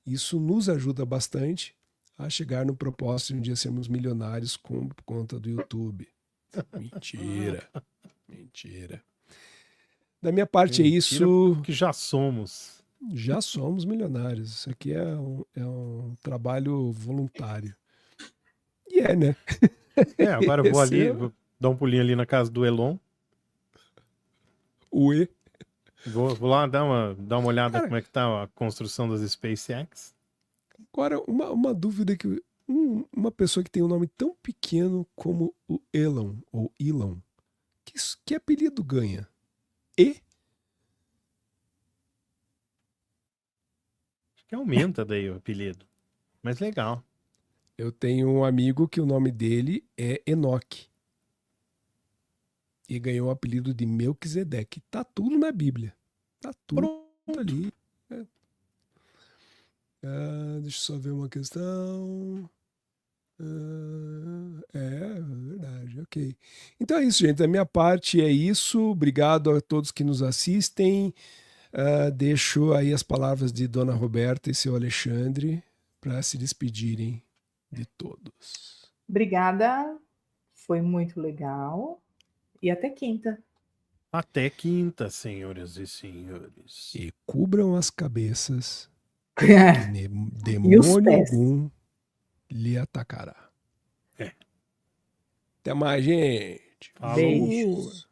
Isso nos ajuda bastante a chegar no propósito de um dia sermos milionários por conta do YouTube. Mentira. Da minha parte é isso. Que já somos. Já somos milionários. Isso aqui é um trabalho voluntário. E né? Agora eu vou ali, vou dar um pulinho ali na casa do Elon. Ué. Vou lá dar uma olhada como é que tá a construção das SpaceX. Agora, uma dúvida que uma pessoa que tem um nome tão pequeno como o Elon, ou Elon, que apelido ganha? Acho que aumenta daí o apelido. Mas legal. Eu tenho um amigo que o nome dele é Enoque. E ganhou o apelido de Melquisedeque. Tá tudo na Bíblia. Tá tudo ali. Deixa eu só ver uma questão. É verdade, ok. Então é isso, gente. Da minha parte é isso. Obrigado a todos que nos assistem. Deixo aí as palavras de Dona Roberta e seu Alexandre para se despedirem de todos. Obrigada. Foi muito legal. E até quinta. Até quinta, senhoras e senhores. E cubram as cabeças. E os Demônio pés. algum lhe atacará. Até mais, gente. Falou. Beijos.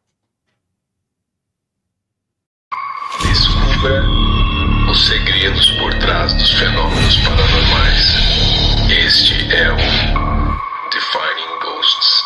Descubra os segredos por trás dos fenômenos paranormais. Este é o Defining Ghosts.